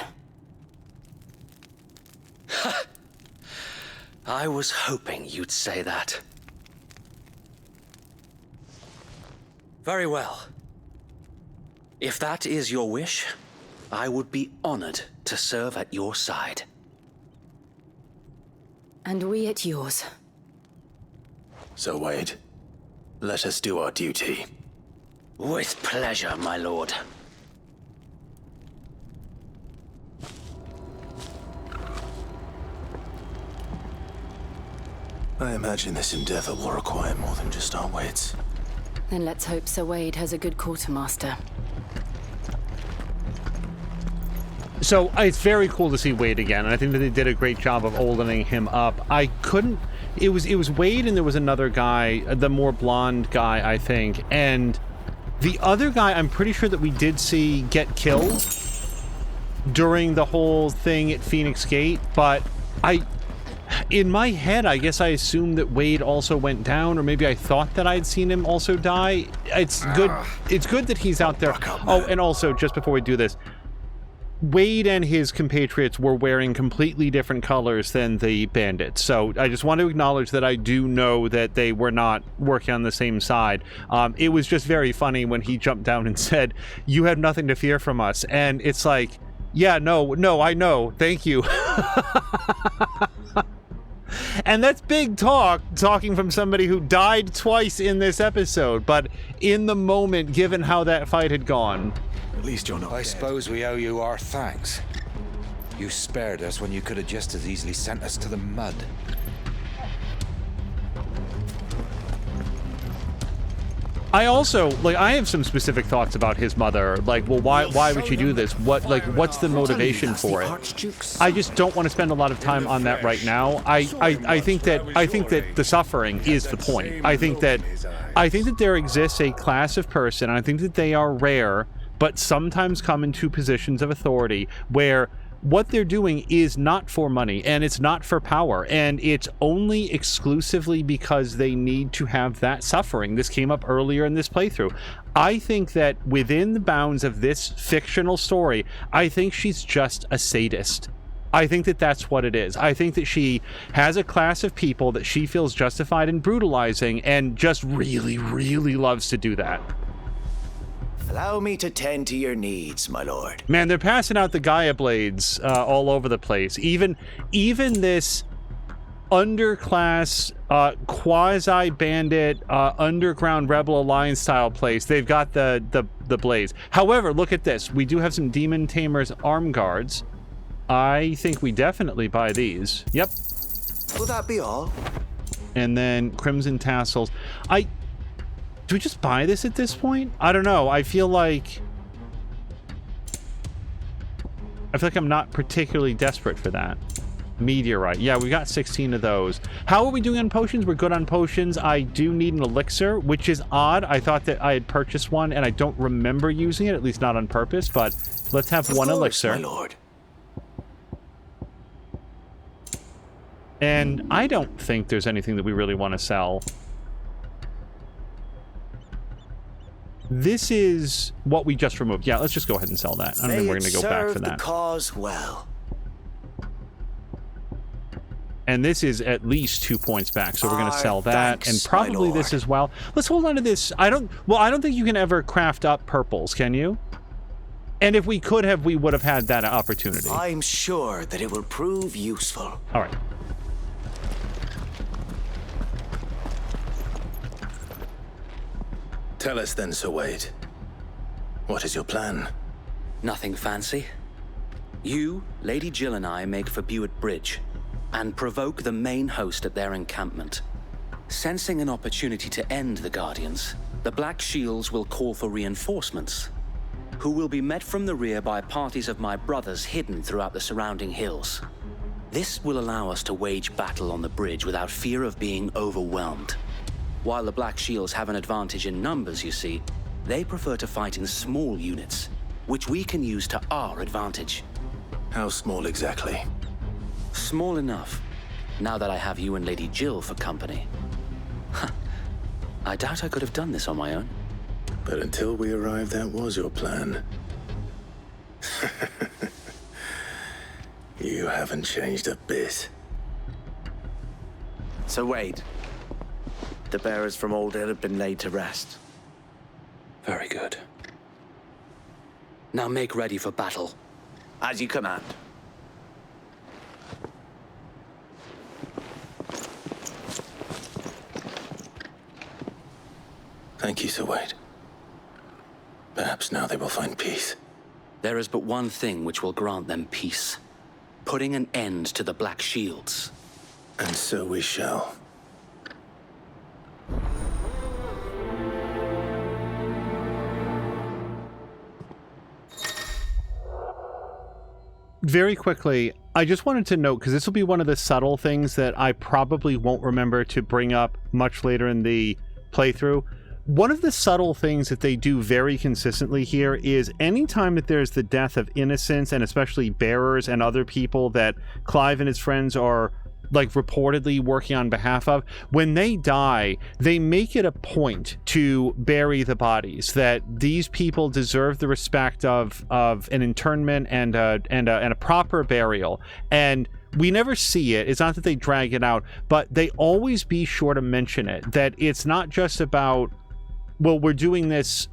I was hoping you'd say that. Very well. If that is your wish, I would be honored to serve at your side. And we at yours. So, Wade, let us do our duty. With pleasure, my lord. I imagine this endeavor will require more than just our wits. Then let's hope Sir Wade has a good quartermaster. So it's very cool to see Wade again, and I think that they did a great job of oldening him up. It was Wade, and there was another guy, the more blonde guy, I think, and the other guy I'm pretty sure that we did see get killed during the whole thing at Phoenix Gate, but in my head, I guess I assumed that Wade also went down, or maybe I thought that I'd seen him also die. It's good that he's out there. Oh, and also, just before we do this, Wade and his compatriots were wearing completely different colors than the bandits. So I just want to acknowledge that I do know that they were not working on the same side. It was just very funny when he jumped down and said, "You have nothing to fear from us." And it's like, yeah, no, I know. Thank you. And that's big talking from somebody who died twice in this episode, but in the moment, given how that fight had gone. At least you're not. I suppose we owe you our thanks. You spared us when you could have just as easily sent us to the mud. I also, I have some specific thoughts about his mother. Like, well, why would she do this? What's the motivation for it? I just don't want to spend a lot of time on that right now. I think that the suffering is the point. I think that there exists a class of person, and I think that they are rare, but sometimes come into positions of authority where what they're doing is not for money, and it's not for power, and it's only exclusively because they need to have that suffering. This came up earlier in this playthrough. I think that within the bounds of this fictional story, I think she's just a sadist. I think that that's what it is. I think that she has a class of people that she feels justified in brutalizing, and just really, really loves to do that. Allow me to tend to your needs, my lord. Man, they're passing out the Gaia blades all over the place. Even this underclass, quasi-bandit, underground rebel alliance style place, they've got the blades. However, look at this. We do have some Demon Tamer's arm guards. I think we definitely buy these. Yep. Will that be all? And then Crimson Tassels. Do we just buy this at this point? I don't know. I feel like I'm not particularly desperate for that. Meteorite. Yeah, we got 16 of those. How are we doing on potions? We're good on potions. I do need an elixir, which is odd. I thought that I had purchased one, and I don't remember using it, at least not on purpose, but let's have one elixir. My lord. And I don't think there's anything that we really want to sell. This is what we just removed. Yeah, let's just go ahead and sell that. I don't think we're going to go back for that. The cause well. And this is at least 2 points back, so we're going to sell that, and probably this as well. Let's hold on to this. I don't think you can ever craft up purples, can you? And if we could have, we would have had that opportunity. I'm sure that it will prove useful. All right. Tell us then, Sir Wade. What is your plan? Nothing fancy. You, Lady Jill, and I make for Buett Bridge and provoke the main host at their encampment. Sensing an opportunity to end the Guardians, the Black Shields will call for reinforcements, who will be met from the rear by parties of my brothers hidden throughout the surrounding hills. This will allow us to wage battle on the bridge without fear of being overwhelmed. While the Black Shields have an advantage in numbers, you see, they prefer to fight in small units, which we can use to our advantage. How small exactly? Small enough, now that I have you and Lady Jill for company. I doubt I could have done this on my own. But until we arrived, that was your plan. You haven't changed a bit. So Wade, the bearers from Old Hill have been laid to rest. Very good. Now make ready for battle. As you command. Thank you, Sir Wade. Perhaps now they will find peace. There is but one thing which will grant them peace. Putting an end to the Black Shields. And so we shall. Very quickly, I just wanted to note, because this will be one of the subtle things that I probably won't remember to bring up much later in the playthrough. One of the subtle things that they do very consistently here is anytime that there's the death of innocents, and especially bearers and other people that Clive and his friends are like reportedly working on behalf of, when they die, they make it a point to bury the bodies, that these people deserve the respect of an internment and a proper burial. And we never see it. It's not that they drag it out, but they always be sure to mention it, that it's not just about, well, we're doing this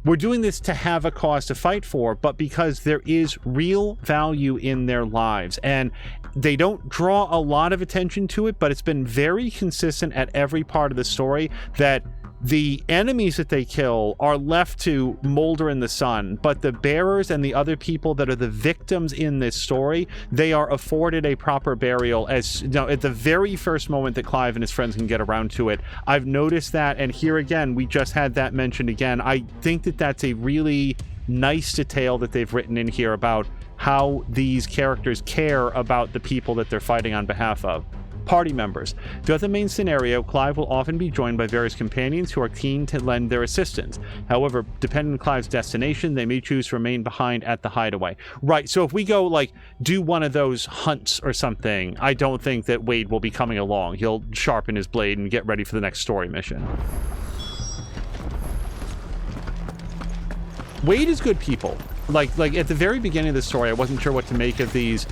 to have a cause to fight for, but because there is real value in their lives. And they don't draw a lot of attention to it, but it's been very consistent at every part of the story that the enemies that they kill are left to molder in the sun, but the bearers and the other people that are the victims in this story, they are afforded a proper burial. As you know, at the very first moment that Clive and his friends can get around to it. I've noticed that, and here again, we just had that mentioned again. I think that that's a really nice detail that they've written in here about how these characters care about the people that they're fighting on behalf of. Party members. Throughout the main scenario, Clive will often be joined by various companions who are keen to lend their assistance. However, depending on Clive's destination, they may choose to remain behind at the Hideaway. Right, so if we go, like, do one of those hunts or something, I don't think that Wade will be coming along. He'll sharpen his blade and get ready for the next story mission. Wade is good people. Like at the very beginning of the story, I wasn't sure what to make of these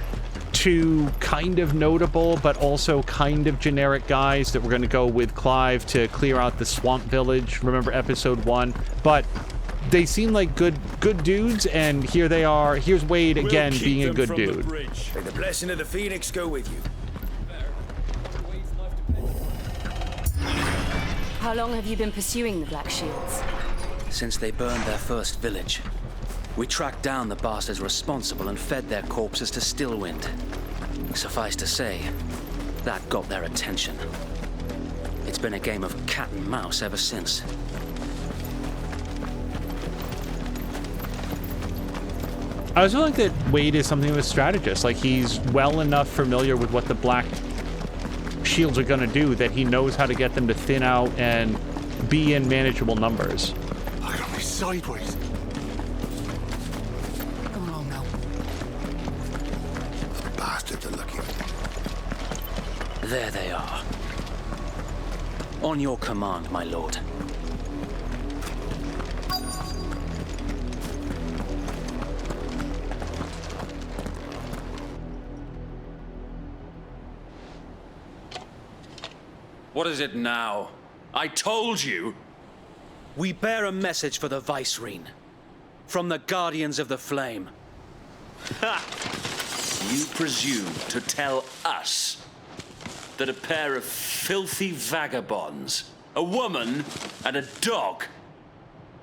two kind of notable but also kind of generic guys that were going to go with Clive to clear out the swamp village. Remember episode 1? But they seem like good dudes, and here they are. Here's Wade again being a good dude. May the blessing of the Phoenix go with you. How long have you been pursuing the Black Shields? Since they burned their first village, we tracked down the bastards responsible and fed their corpses to Stillwind. Suffice to say, that got their attention. It's been a game of cat and mouse ever since. I also like that Wade is something of a strategist. Like, he's well enough familiar with what the Black Shields are going to do that he knows how to get them to thin out and be in manageable numbers. I got me sideways. Come along now. The bastards are looking. There they are. On your command, my lord. What is it now? I told you! We bear a message for the Vicereine. From the Guardians of the Flame. Ha! You presume to tell us that a pair of filthy vagabonds, a woman and a dog,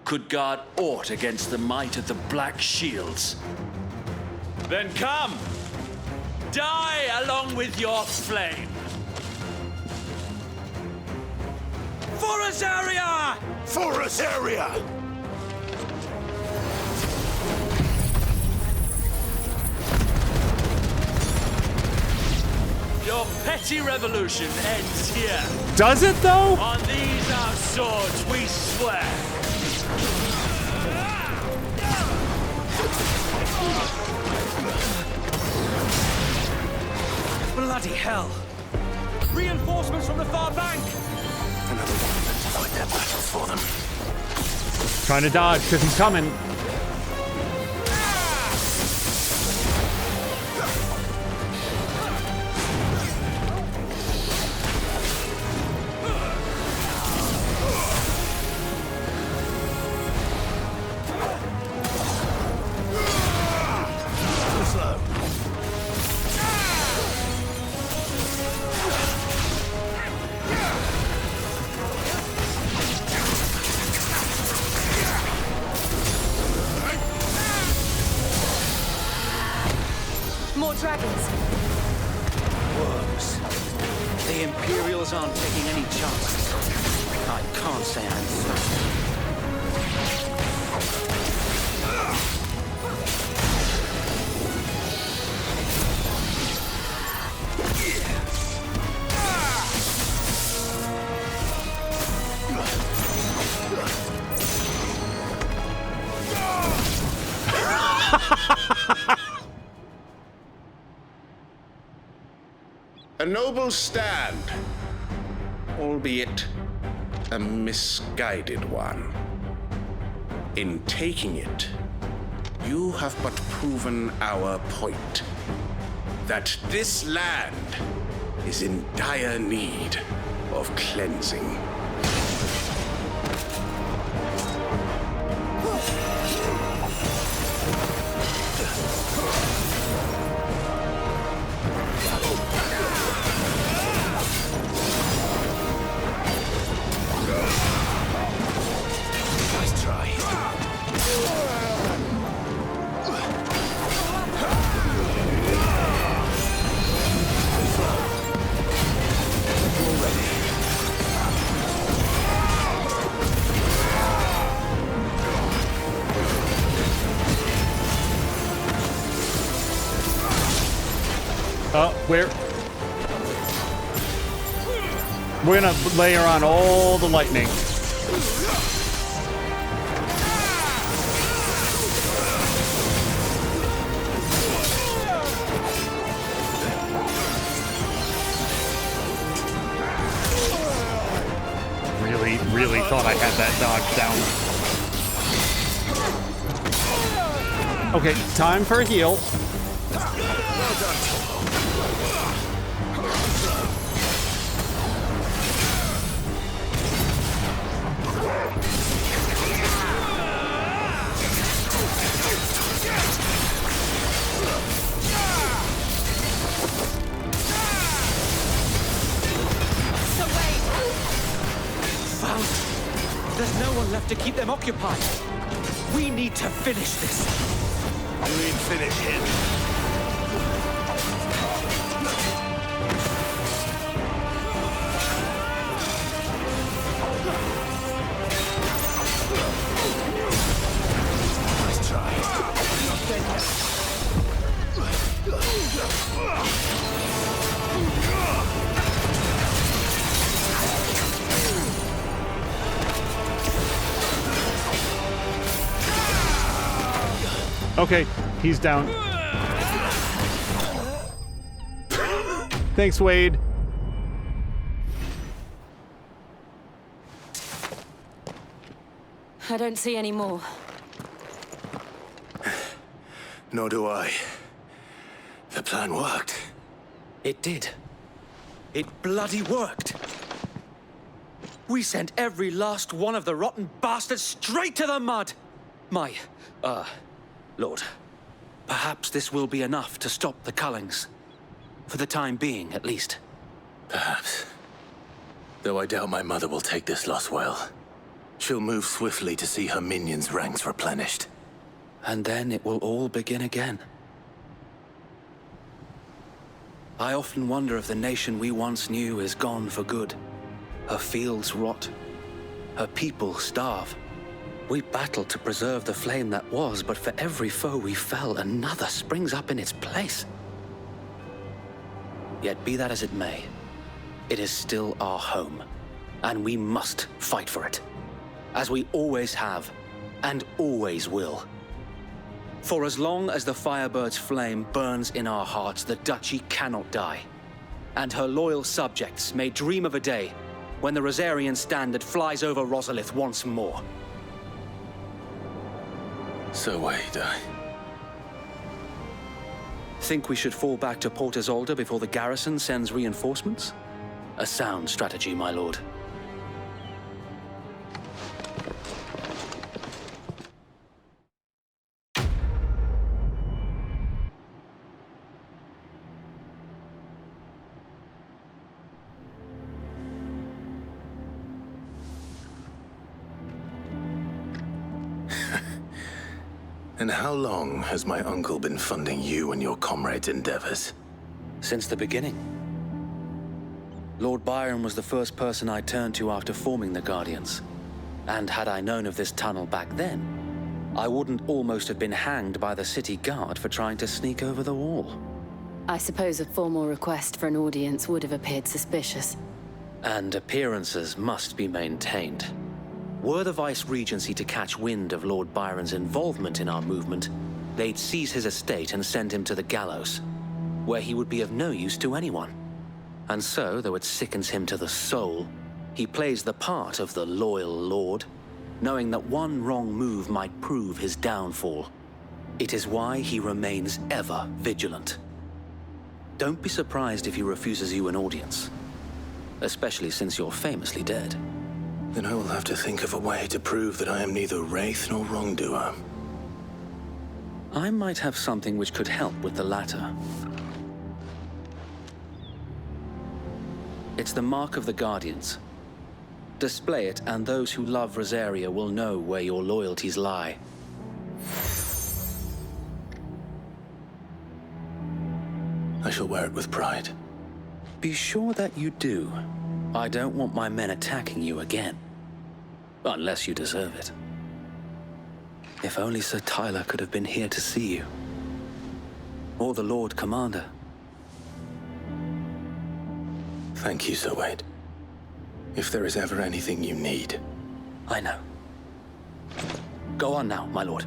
could guard aught against the might of the Black Shields? Then come! Die along with your flame! For Azaria! For Azaria! Your petty revolution ends here. Does it, though? On these our swords we swear. Bloody hell! Reinforcements from the far bank! Another one of them to fight their battle for them. Trying to dodge because he's coming. More dragons. Worms. The Imperials aren't taking any chances. I can't say I'm certain. A noble stand, albeit a misguided one. In taking it, you have but proven our point, that this land is in dire need of cleansing. We're gonna layer on all the lightning. Really thought I had that dodge down. Okay, time for a heal. down. There's no one left to keep them occupied. We need to finish this. You ain't finished yet. Okay, he's down. Thanks, Wade. I don't see any more. Nor do I. The plan worked. It did. It bloody worked. We sent every last one of the rotten bastards straight to the mud. Lord, perhaps this will be enough to stop the Cullings. For the time being, at least. Perhaps. Though I doubt my mother will take this loss well. She'll move swiftly to see her minions' ranks replenished. And then it will all begin again. I often wonder if the nation we once knew is gone for good. Her fields rot. Her people starve. We battled to preserve the flame that was, but for every foe we fell, another springs up in its place. Yet be that as it may, it is still our home, and we must fight for it, as we always have, and always will. For as long as the Firebird's flame burns in our hearts, the Duchy cannot die, and her loyal subjects may dream of a day when the Rosarian standard flies over Rosalith once more. So Wade, Think we should fall back to Port Isolde before the garrison sends reinforcements? A sound strategy, my lord. And how long has my uncle been funding you and your comrades' endeavors? Since the beginning. Lord Byron was the first person I turned to after forming the Guardians. And had I known of this tunnel back then, I wouldn't almost have been hanged by the city guard for trying to sneak over the wall. I suppose a formal request for an audience would have appeared suspicious. And appearances must be maintained. Were the Vice-Regency to catch wind of Lord Byron's involvement in our movement, they'd seize his estate and send him to the gallows, where he would be of no use to anyone. And so, though it sickens him to the soul, he plays the part of the loyal lord, knowing that one wrong move might prove his downfall. It is why he remains ever vigilant. Don't be surprised if he refuses you an audience, especially since you're famously dead. Then I will have to think of a way to prove that I am neither wraith nor wrongdoer. I might have something which could help with the latter. It's the mark of the Guardians. Display it, and those who love Rosaria will know where your loyalties lie. I shall wear it with pride. Be sure that you do. I don't want my men attacking you again. Unless you deserve it. If only Sir Tyler could have been here to see you. Or the Lord Commander. Thank you, Sir Wade. If there is ever anything you need. I know. Go on now, my lord.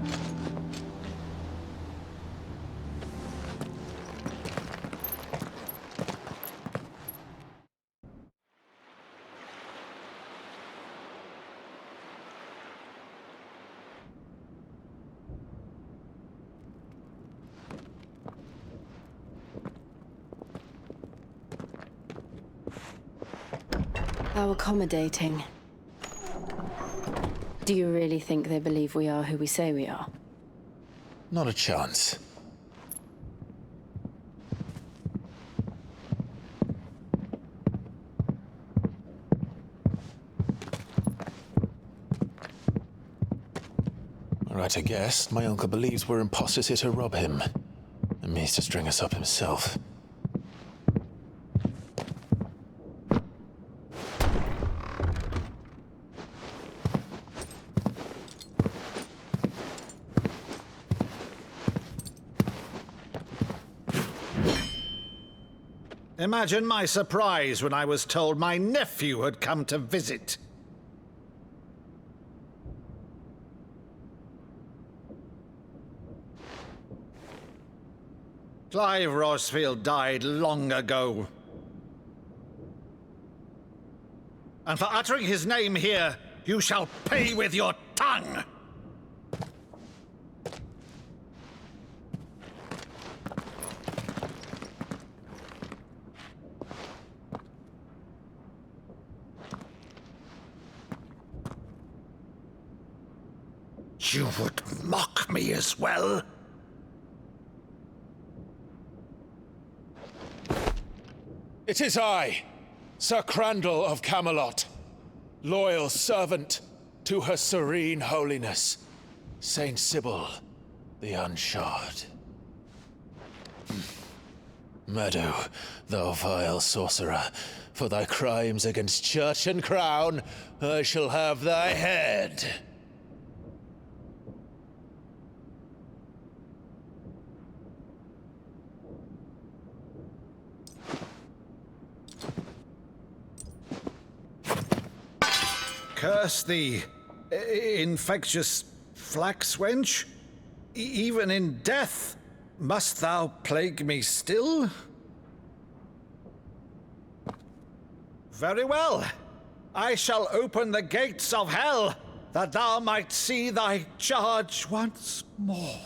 How accommodating. Do you really think they believe we are who we say we are? Not a chance. Right, I guess. My uncle believes we're imposters here to rob him, and means to string us up himself. Imagine my surprise when I was told my nephew had come to visit. Clive Rosfield died long ago. And for uttering his name here, you shall pay with your tongue! You would mock me as well? It is I, Sir Crandall of Camelot, loyal servant to Her Serene Holiness, Saint Sybil the Unshod. Meadow, thou vile sorcerer, for thy crimes against church and crown, I shall have thy head. Curse thee, infectious flax wench. Even in death, must thou plague me still? Very well. I shall open the gates of hell, that thou might see thy charge once more.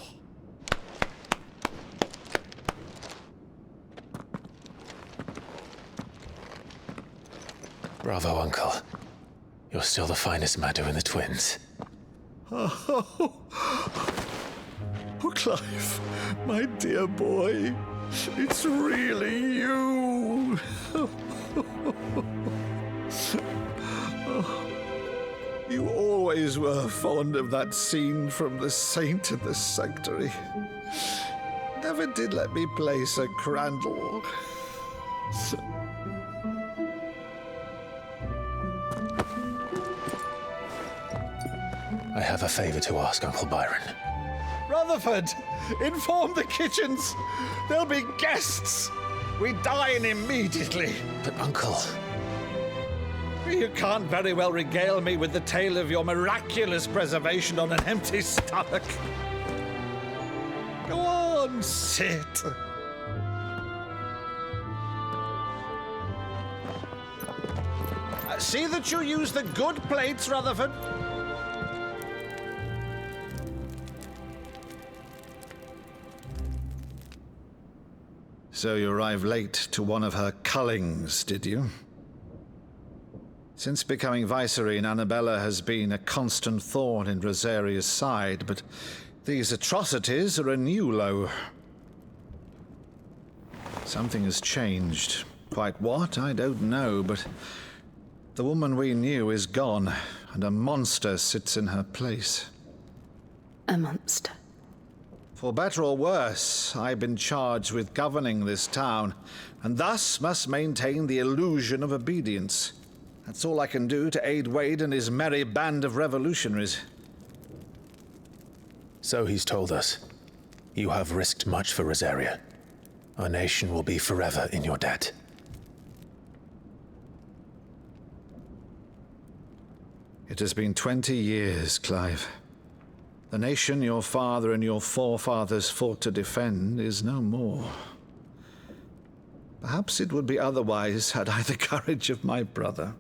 Bravo, Uncle. You're still the finest Maddu in the twins. Oh, Clive, my dear boy, it's really you. You always were fond of that scene from The Saint in the Sanctuary. Never did let me play Sir Crandall. I have a favor to ask, Uncle Byron. Rutherford, inform the kitchens. There'll be guests. We dine immediately. But, Uncle... You can't very well regale me with the tale of your miraculous preservation on an empty stomach. Go on, sit. See that you use the good plates, Rutherford. So you arrived late to one of her cullings, did you? Since becoming Vicereine, Annabella has been a constant thorn in Rosaria's side, but these atrocities are a new low. Something has changed. Quite what, I don't know, but the woman we knew is gone, and a monster sits in her place. A monster? For better or worse, I've been charged with governing this town, and thus must maintain the illusion of obedience. That's all I can do to aid Wade and his merry band of revolutionaries. So he's told us. You have risked much for Rosaria. Our nation will be forever in your debt. It has been 20 years, Clive. The nation your father and your forefathers fought to defend is no more. Perhaps it would be otherwise had I the courage of my brother.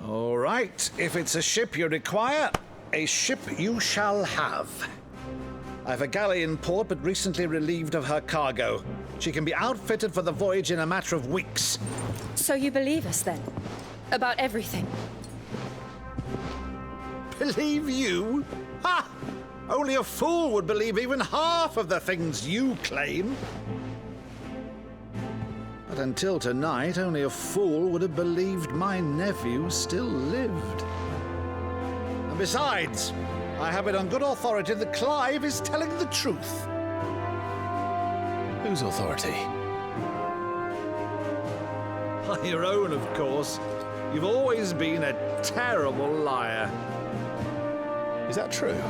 All right, if it's a ship you require, a ship you shall have. I have a galley in port, but recently relieved of her cargo. She can be outfitted for the voyage in a matter of weeks. So you believe us, then? About everything? Believe you? Ha! Only a fool would believe even half of the things you claim. But But until tonight, only a fool would have believed my nephew still lived. And besides, I have it on good authority that Clive is telling the truth. Whose authority? Your own, of course. You've always been a terrible liar. Is that true?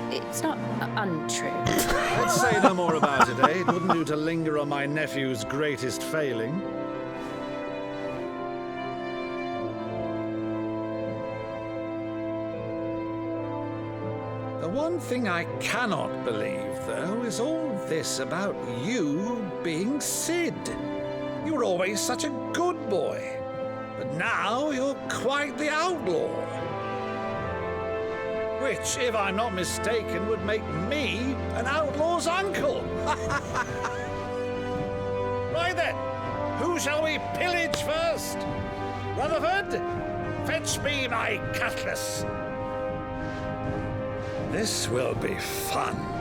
It's not untrue. Let's say no more about it, eh? It wouldn't do to linger on my nephew's greatest failing. The one thing I cannot believe, though, is all this about you being Sid. You were always such a good boy, but now you're quite the outlaw. Which, if I'm not mistaken, would make me an outlaw's uncle. Right then, who shall we pillage first? Rutherford, fetch me my cutlass. This will be fun.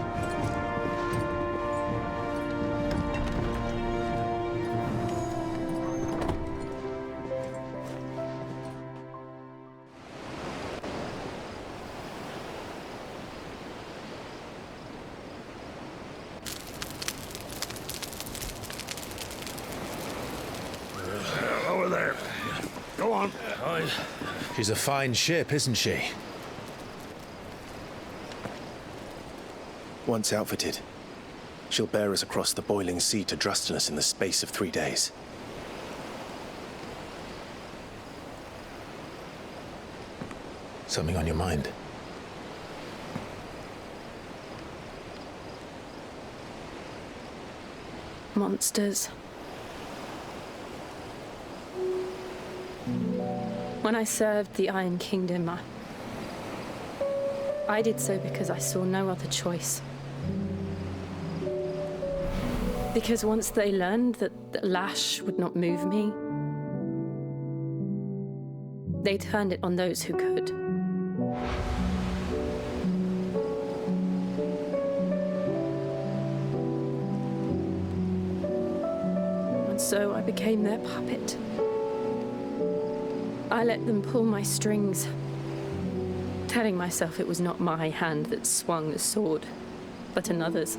Over there. Go on. She's a fine ship, isn't she? Once outfitted, she'll bear us across the boiling sea to Drustinus in the space of 3 days. Something on your mind? Monsters. When I served the Iron Kingdom, I did so because I saw no other choice. Because once they learned that the lash would not move me, they turned it on those who could. And so I became their puppet. I let them pull my strings, telling myself it was not my hand that swung the sword, but another's.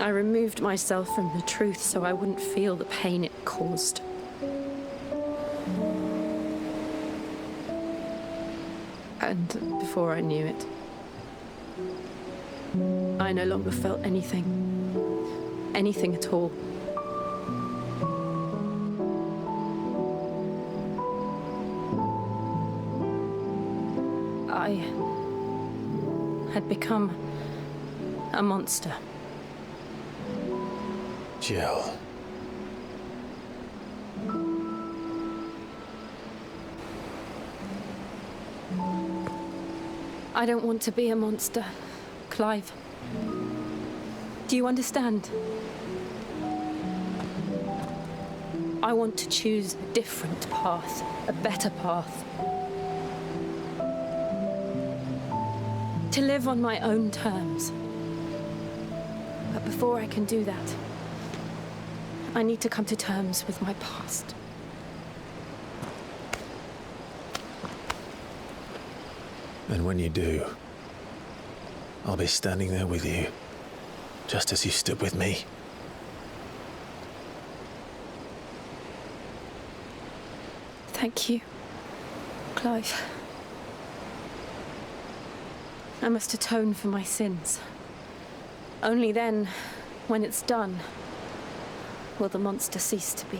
I removed myself from the truth so I wouldn't feel the pain it caused. And before I knew it, I no longer felt anything. Anything at all. I had become a monster. Jill. I don't want to be a monster, Clive. Do you understand? I want to choose a different path, a better path. To live on my own terms. But before I can do that, I need to come to terms with my past. And when you do, I'll be standing there with you, just as you stood with me. Thank you, Clive. I must atone for my sins. Only then, when it's done, will the monster cease to be.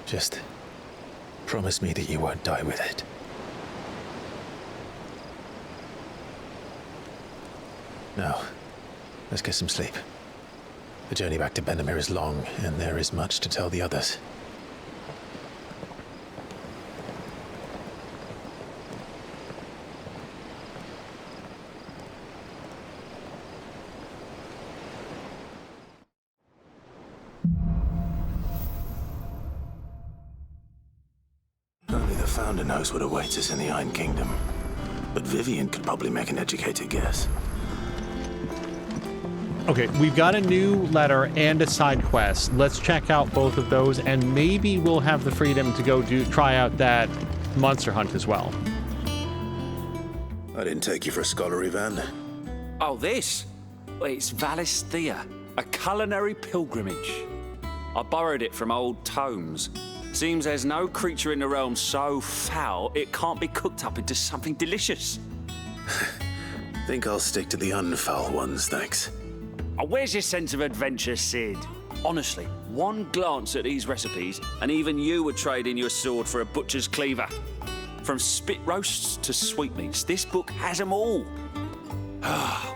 Just promise me that you won't die with it. Now, let's get some sleep. The journey back to Benamir is long, and there is much to tell the others. Only the Founder knows what awaits us in the Iron Kingdom. but Vivian could probably make an educated guess. Okay, we've got a new letter and a side quest. Let's check out both of those, and maybe we'll have the freedom to go try out that monster hunt as well. I didn't take you for a scholarly van. Oh, this? It's Valisthea, a culinary pilgrimage. I borrowed it from old tomes. Seems there's no creature in the realm so foul it can't be cooked up into something delicious. Think I'll stick to the unfoul ones, thanks. Oh, where's your sense of adventure, Sid? Honestly, one glance at these recipes, and even you would trade in your sword for a butcher's cleaver. From spit roasts to sweetmeats, this book has them all.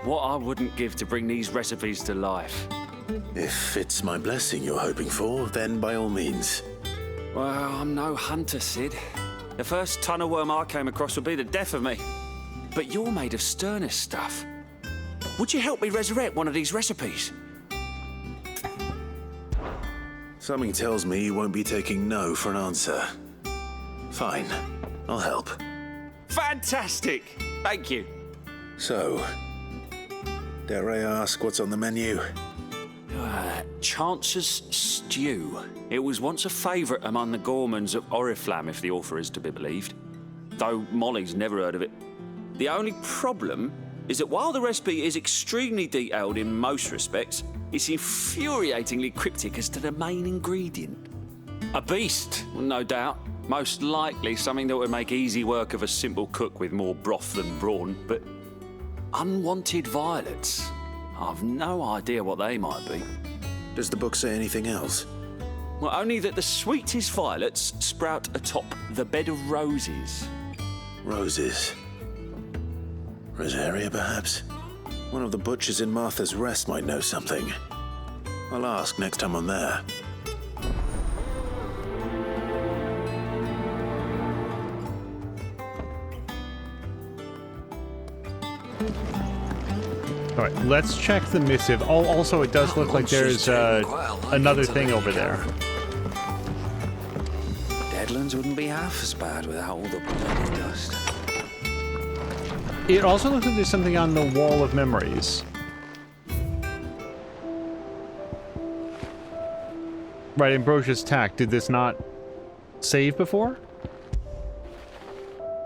What I wouldn't give to bring these recipes to life. If it's my blessing you're hoping for, then by all means. Well, I'm no hunter, Sid. The first tunnel worm I came across would be the death of me. But you're made of sterner stuff. Would you help me resurrect one of these recipes? Something tells me you won't be taking no for an answer. Fine, I'll help. Fantastic! Thank you. So, dare I ask what's on the menu? Chance's Stew. It was once a favourite among the gourmands of Oriflamme, if the author is to be believed. Though Molly's never heard of it. The only problem is that while the recipe is extremely detailed in most respects, it's infuriatingly cryptic as to the main ingredient. A beast, no doubt. Most likely something that would make easy work of a simple cook with more broth than brawn, but unwanted violets. I've no idea what they might be. Does the book say anything else? Well, only that the sweetest violets sprout atop the bed of roses. Roses. Rosaria, perhaps? One of the butchers in Martha's Rest might know something. I'll ask next time I'm there. All right, let's check the missive. Oh, also, it does look like there's another thing over there. Deadlands wouldn't be half as bad without all the bloody dust. It also looks like there's something on the wall of memories. Right, Ambrosia's Tack. Did this not save before?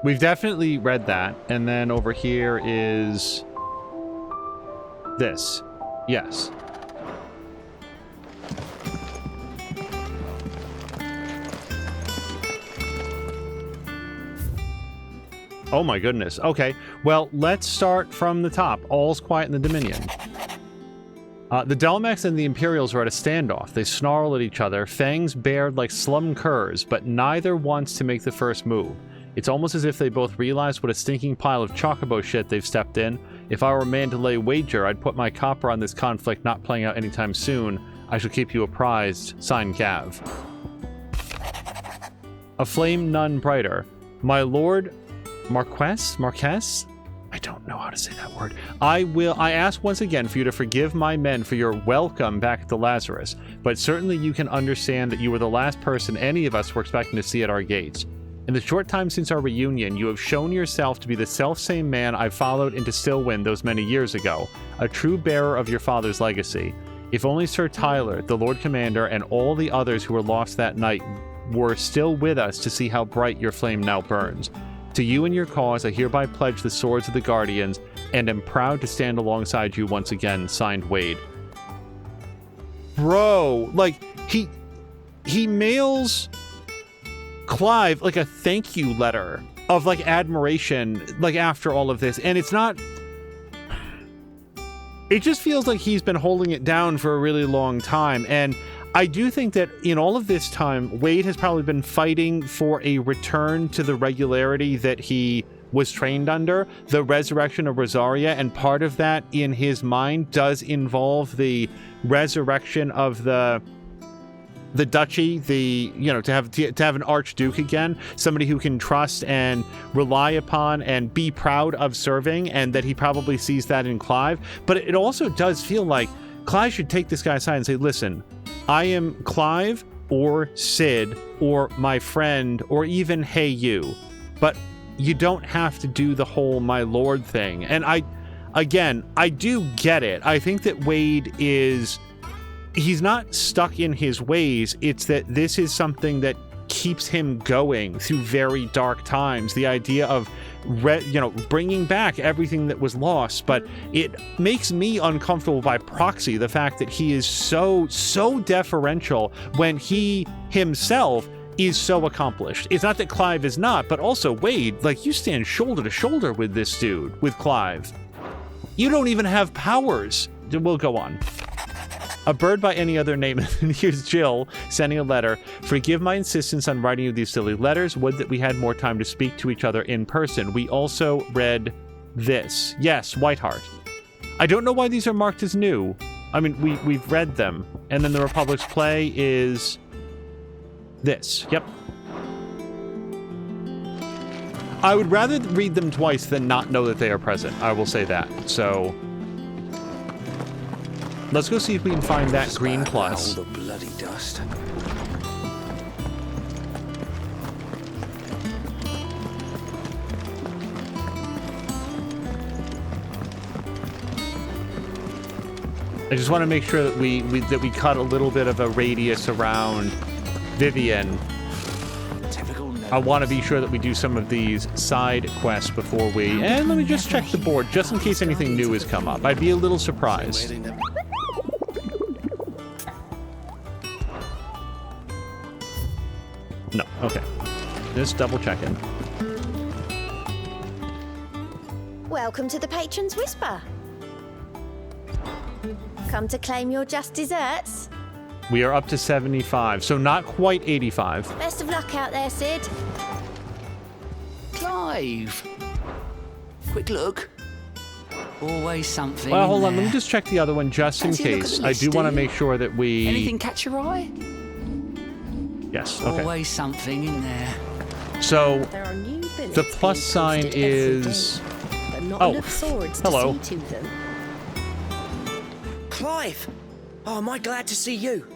We've definitely read that. And then over here is this. Yes. Oh my goodness. Okay, well, let's start from the top. All's quiet in the Dominion. The Delmex and the Imperials are at a standoff. They snarl at each other, fangs bared like slum curs, but neither wants to make the first move. It's almost as if they both realize what a stinking pile of chocobo shit they've stepped in. If I were a man to lay wager, I'd put my copper on this conflict not playing out anytime soon. I shall keep you apprised. Signed, Gav. A flame none brighter. My lord Marquess? I don't know how to say that word. I ask once again for you to forgive my men for your welcome back at the Lazarus, but certainly you can understand that you were the last person any of us were expecting to see at our gates. In the short time since our reunion, you have shown yourself to be the self-same man I followed into Stillwind those many years ago, a true bearer of your father's legacy. If only Sir Tyler, the Lord Commander, and all the others who were lost that night were still with us to see how bright your flame now burns. To you and your cause, I hereby pledge the swords of the Guardians, and am proud to stand alongside you once again. Signed, Wade. Bro, like, he mails Clive, like, a thank you letter of, like, admiration, like, after all of this, and it's not... It just feels like he's been holding it down for a really long time, and I do think that in all of this time, Wade has probably been fighting for a return to the regularity that he was trained under, the resurrection of Rosaria, and part of that in his mind does involve the resurrection of the duchy, to have an archduke again, somebody who can trust and rely upon and be proud of serving, and that he probably sees that in Clive. But it also does feel like Clive should take this guy aside and say, listen, I am Clive or Sid or my friend or even hey you, but you don't have to do the whole my lord thing. And I do get it. I think that Wade he's not stuck in his ways. It's that this is something that keeps him going through very dark times. The idea of bringing back everything that was lost, but it makes me uncomfortable by proxy, the fact that he is so deferential when he himself is so accomplished. It's not that Clive is not, but also Wade, like, you stand shoulder to shoulder with this dude, with Clive. You don't even have powers. We'll go on. A bird by any other name. Here's Jill sending a letter. Forgive my insistence on writing you these silly letters. Would that we had more time to speak to each other in person. We also read this. Yes, Whiteheart. I don't know why these are marked as new. I mean, we've read them. And then the Republic's play is this. Yep. I would rather read them twice than not know that they are present. I will say that. So let's go see if we can find that green plus. All the bloody dust. I just want to make sure that we cut a little bit of a radius around Vivian. I want to be sure that we do some of these side quests before we... And let me just check the board, just in case anything new has come up. I'd be a little surprised. No, okay. Just double checking. Welcome to the Patron's Whisper. Come to claim your just desserts? We are up to 75, so not quite 85. Best of luck out there, Sid. Clive! Quick look. Always something. Well, hold on. Let me just check the other one just in case. I do want to make sure that we... Anything catch your eye? Yes, okay. Always something in there. So, the plus sign is... Oh, hello. Clive! Oh, am I glad to see you?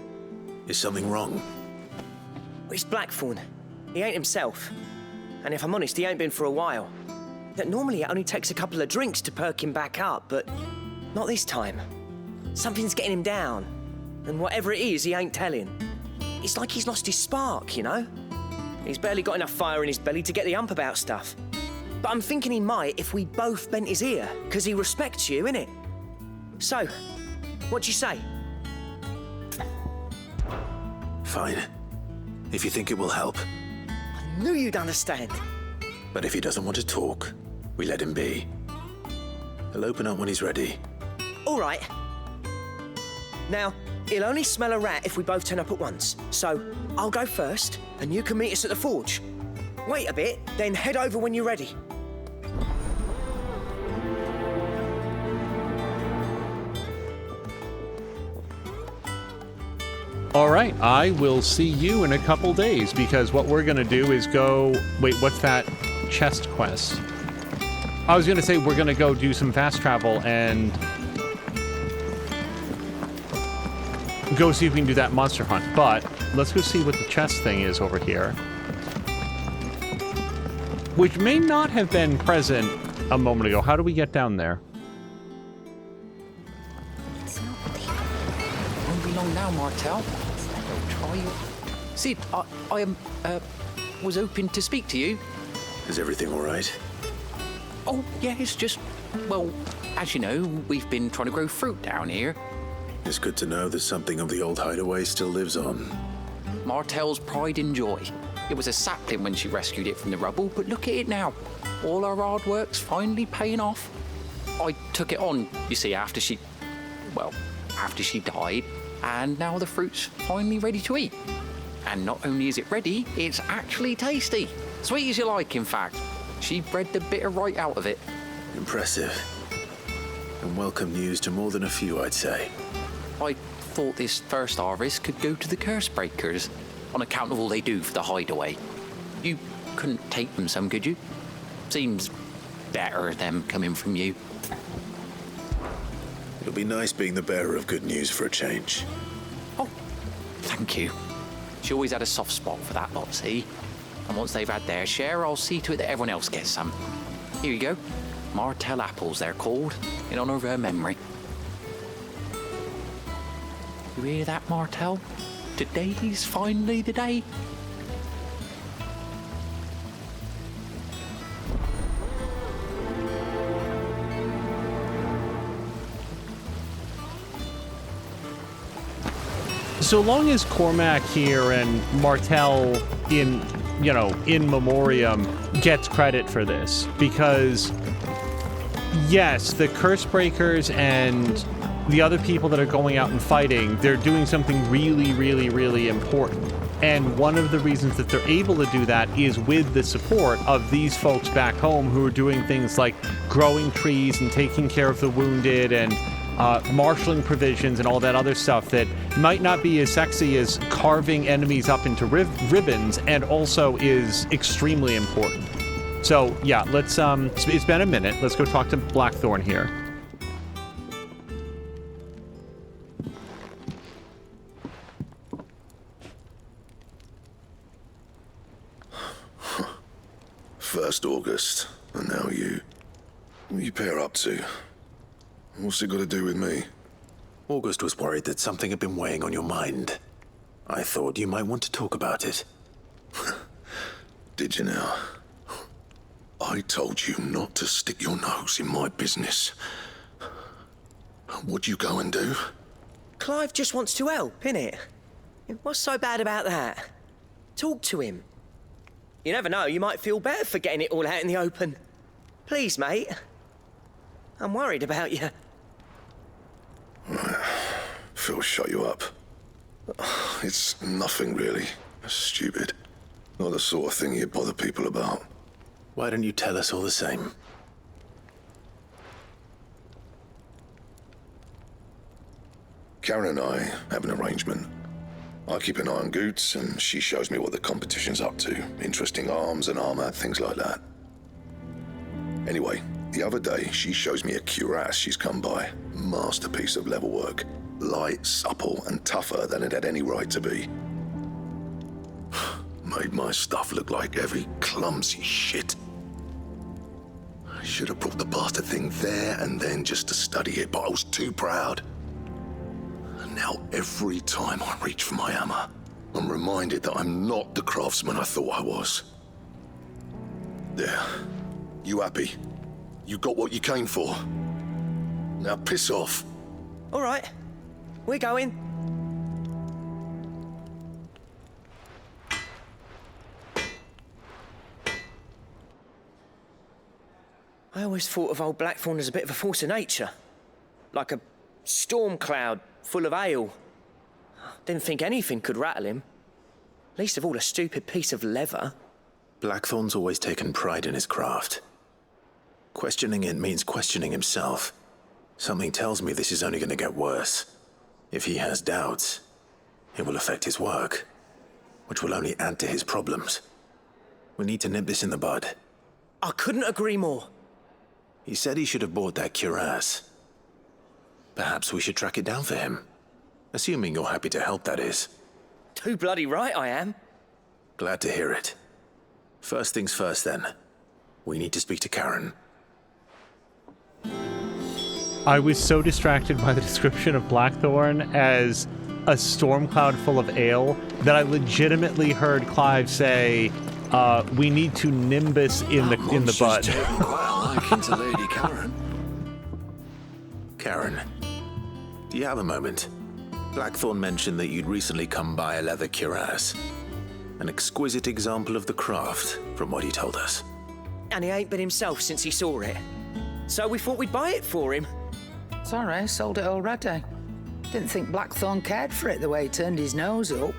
Is something wrong? It's Blackthorn. He ain't himself. And if I'm honest, he ain't been for a while. That normally it only takes a couple of drinks to perk him back up, but not this time. Something's getting him down. And whatever it is, he ain't telling. It's like he's lost his spark, you know? He's barely got enough fire in his belly to get the ump about stuff. But I'm thinking he might if we both bent his ear, because he respects you, innit? So, what do you say? Fine. If you think it will help. I knew you'd understand. But if he doesn't want to talk, we let him be. He'll open up when he's ready. All right. Now, he'll only smell a rat if we both turn up at once. So, I'll go first, and you can meet us at the forge. Wait a bit, then head over when you're ready. All right, I will see you in a couple days, because what we're going to do is go... Wait, what's that chest quest? I was going to say we're going to go do some fast travel and go see if we can do that monster hunt, but let's go see what the chest thing is over here. Which may not have been present a moment ago. How do we get down there? Won't be long now, Martel. Try you. Sid, I was hoping to speak to you. Is everything all right? Oh, yeah, it's just, well, as you know, we've been trying to grow fruit down here. It's good to know that something of the old Hideaway still lives on. Martel's pride and joy. It was a sapling when she rescued it from the rubble, but look at it now. All our hard work's finally paying off. I took it on, you see, after she died, and now the fruit's finally ready to eat. And not only is it ready, it's actually tasty. Sweet as you like, in fact. She bred the bitter right out of it. Impressive. And welcome news to more than a few, I'd say. I thought this first harvest could go to the curse breakers, on account of all they do for the Hideaway. You couldn't take them some, could you? Seems better them coming from you. It'll be nice being the bearer of good news for a change. Oh, thank you. She always had a soft spot for that lot, see? And once they've had their share, I'll see to it that everyone else gets some. Here you go. Martell apples, they're called, in honor of her memory. You hear that, Martell? Today's finally the day. So long as Cormac here and Martell in memoriam gets credit for this, because yes, the curse breakers and the other people that are going out and fighting, they're doing something really, really, really important. And one of the reasons that they're able to do that is with the support of these folks back home who are doing things like growing trees and taking care of the wounded and marshaling provisions and all that other stuff that might not be as sexy as carving enemies up into ribbons, and also is extremely important. So yeah, let's it's been a minute. Let's go talk to Blackthorn here. First August, and now you. What you pair up to? What's it got to do with me? August was worried that something had been weighing on your mind. I thought you might want to talk about it. Did you now? I told you not to stick your nose in my business. What'd you go and do? Clive just wants to help, innit? What's so bad about that? Talk to him. You never know, you might feel better for getting it all out in the open. Please, mate. I'm worried about you. Phil shut you up. It's nothing really. Stupid. Not the sort of thing you bother people about. Why don't you tell us all the same? Karen and I have an arrangement. I keep an eye on Goots, and she shows me what the competition's up to. Interesting arms and armor, things like that. Anyway, the other day, she shows me a cuirass she's come by. Masterpiece of level work. Light, supple, and tougher than it had any right to be. Made my stuff look like heavy, clumsy shit. I should have brought the bastard thing there and then just to study it, but I was too proud. And now every time I reach for my hammer, I'm reminded that I'm not the craftsman I thought I was. There. You happy? You got what you came for. Now piss off. All right. We're going. I always thought of old Blackthorn as a bit of a force of nature. Like a storm cloud full of ale. Didn't think anything could rattle him. Least of all a stupid piece of leather. Blackthorn's always taken pride in his craft. Questioning it means questioning himself. Something tells me this is only going to get worse. If he has doubts, it will affect his work, which will only add to his problems. We need to nip this in the bud. I couldn't agree more. He said he should have bought that cuirass. Perhaps we should track it down for him. Assuming you're happy to help, that is. Too bloody right I am. Glad to hear it. First things first, then. We need to speak to Karen. I was so distracted by the description of Blackthorn as a storm cloud full of ale that I legitimately heard Clive say, "We need to nimbus in the bud." Taking quite a liking to Lady Karen. Karen, do you have a moment? Blackthorn mentioned that you'd recently come by a leather cuirass. An exquisite example of the craft, from what he told us. And he ain't been himself since he saw it. So we thought we'd buy it for him. Sorry, sold it already. Didn't think Blackthorn cared for it the way he turned his nose up.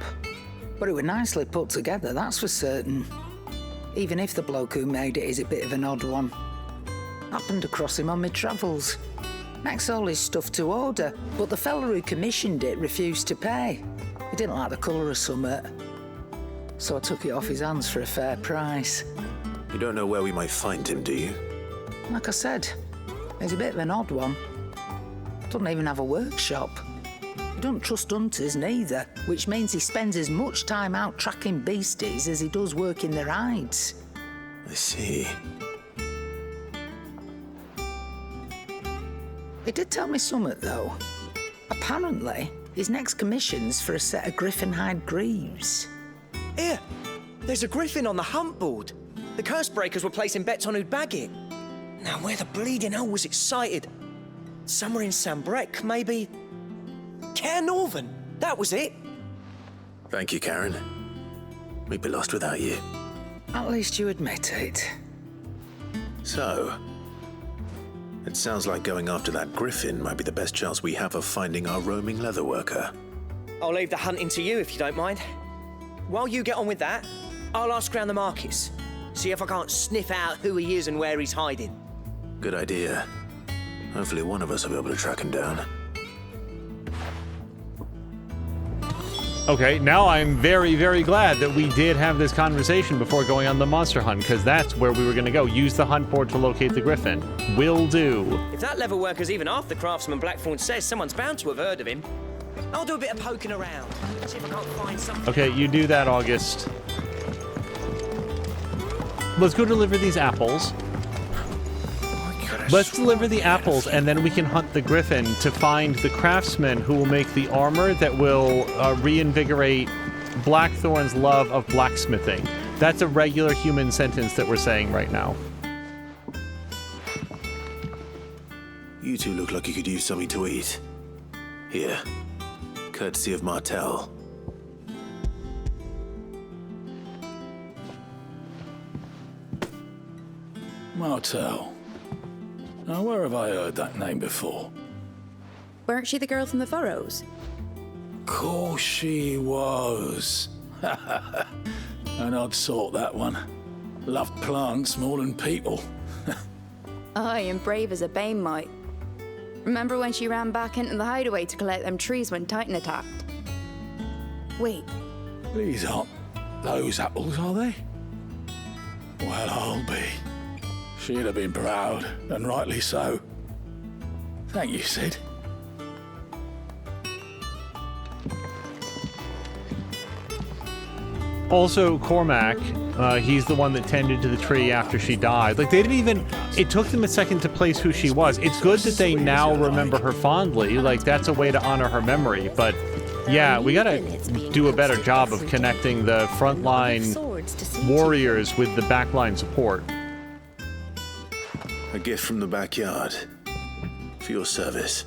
But it was nicely put together, that's for certain. Even if the bloke who made it is a bit of an odd one. Happened across him on my travels. Makes all his stuff to order, but the fella who commissioned it refused to pay. He didn't like the colour of summit. So I took it off his hands for a fair price. You don't know where we might find him, do you? Like I said, he's a bit of an odd one. Doesn't even have a workshop. He don't trust hunters neither, which means he spends as much time out tracking beasties as he does working their hides. I see. He did tell me something, though. Apparently, his next commission's for a set of griffin hide greaves. Here, there's a griffin on the hunt board. The curse breakers were placing bets on who'd bag it. Now, where the bleeding hell was it sighted? Somewhere in Sambrec, maybe. Care Northern, that was it. Thank you, Karen. We'd be lost without you. At least you admit it. So, it sounds like going after that griffin might be the best chance we have of finding our roaming leatherworker. I'll leave the hunting to you if you don't mind. While you get on with that, I'll ask around the markets. See if I can't sniff out who he is and where he's hiding. Good idea. Hopefully one of us will be able to track him down. Okay, now I'm very, very glad that we did have this conversation before going on the monster hunt, because that's where we were going to go. Use the hunt board to locate the griffin. Will do. If that leather worker's even half the craftsman Blackthorn says, someone's bound to have heard of him. I'll do a bit of poking around. See if I can't find something. Okay, you do that, August. Let's go deliver these apples. Let's deliver the apples, and then we can hunt the griffin to find the craftsman who will make the armor that will reinvigorate Blackthorn's love of blacksmithing. That's a regular human sentence that we're saying right now. You two look like you could use something to eat. Here, courtesy of Martel. Martel. Now, where have I heard that name before? Weren't she the girl from the Furrows? Course she was. An odd sort, that one. Loved plants more than people. Aye, and brave as a bane might. Remember when she ran back into the hideaway to collect them trees when Titan attacked? Wait. These aren't those apples, are they? Well, I'll be. She'd have been proud, and rightly so. Thank you, Sid. Also, Cormac, he's the one that tended to the tree after she died. Like, they didn't even... It took them a second to place who she was. It's good that they now remember her fondly. Like, that's a way to honor her memory. But, yeah, we gotta do a better job of connecting the frontline warriors with the backline support. A gift from the backyard. For your service.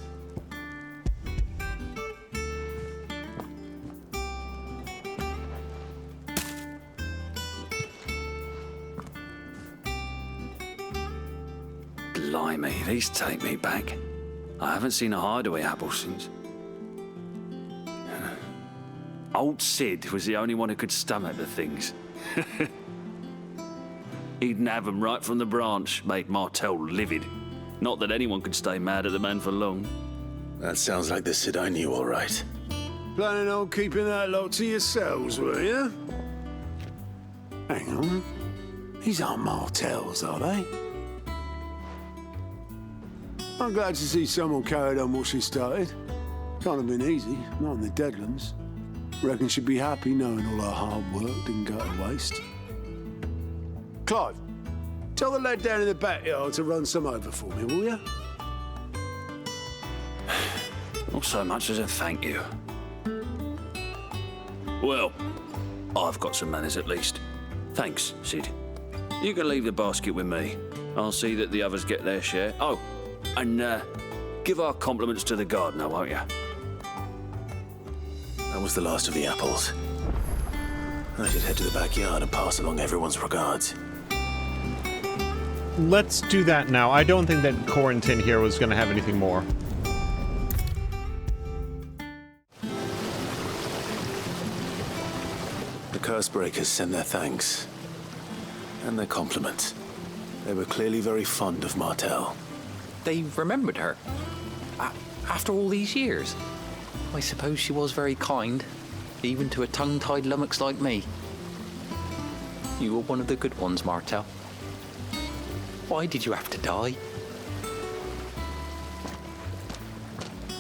Blimey, these take me back. I haven't seen a hideaway apple since. Old Sid was the only one who could stomach the things. He'd nab them right from the branch, made Martel livid. Not that anyone could stay mad at the man for long. That sounds like the Sid I knew, all right. Planning on keeping that lot to yourselves, were you? Hang on. These aren't Martels, are they? I'm glad to see someone carried on what she started. Can't have been easy, not in the Deadlands. Reckon she'd be happy knowing all her hard work didn't go to waste. Clive, tell the lad down in the backyard to run some over for me, will you? Not so much as a thank you. Well, I've got some manners at least. Thanks, Sid. You can leave the basket with me. I'll see that the others get their share. Oh, and give our compliments to the gardener, won't you? That was the last of the apples. I should head to the backyard and pass along everyone's regards. Let's do that now. I don't think that Corentin here was going to have anything more. The Cursebreakers send their thanks. And their compliments. They were clearly very fond of Martel. They remembered her. After all these years. I suppose she was very kind, even to a tongue-tied lummox like me. You were one of the good ones, Martel. Why did you have to die?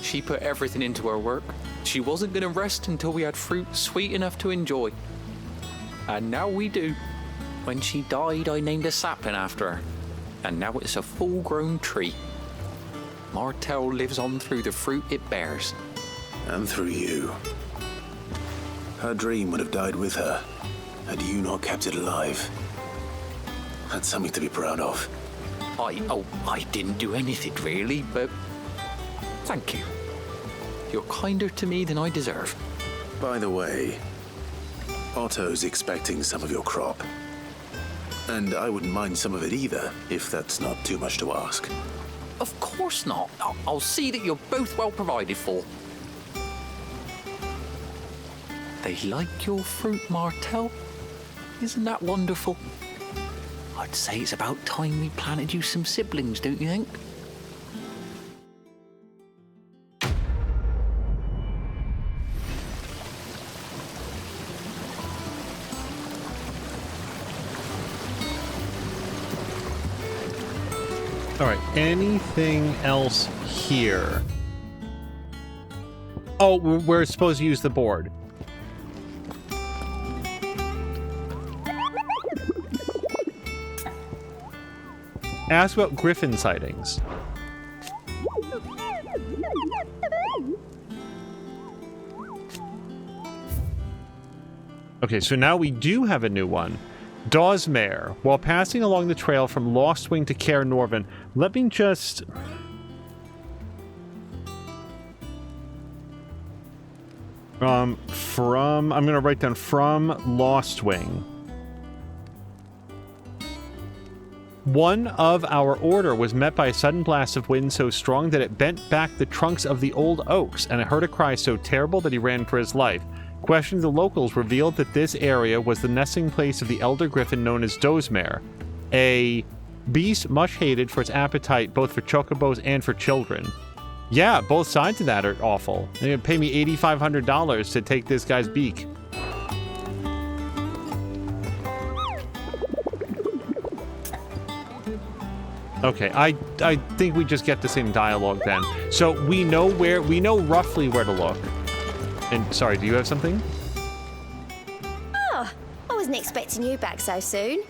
She put everything into her work, she wasn't going to rest until we had fruit sweet enough to enjoy. And now we do. When she died, I named a sapling after her. And now it's a full-grown tree. Martel lives on through the fruit it bears. And through you. Her dream would have died with her, had you not kept it alive. That's something to be proud of. I didn't do anything really, but thank you. You're kinder to me than I deserve. By the way, Otto's expecting some of your crop. And I wouldn't mind some of it either, if that's not too much to ask. Of course not. I'll see that you're both well provided for. They like your fruit, Martel. Isn't that wonderful? I'd say it's about time we planted you some siblings, don't you think? All right, anything else here? Oh, we're supposed to use the board. Ask about griffin sightings. Okay, so now we do have a new one. Dozmare. While passing along the trail from Lostwing to Caer Norvin, let me just... I'm going to write down from Lostwing. One of our order was met by a sudden blast of wind so strong that it bent back the trunks of the old oaks, and I heard a cry so terrible that he ran for his life. Questioning the locals revealed that this area was the nesting place of the elder griffin known as Dozmare, a beast much hated for its appetite both for chocobos and for children. Yeah, both sides of that are awful. They're gonna pay me $8,500 to take this guy's beak. Okay, I think we just get the same dialogue then. So we know roughly where to look. And sorry, do you have something? Oh, I wasn't expecting you back so soon.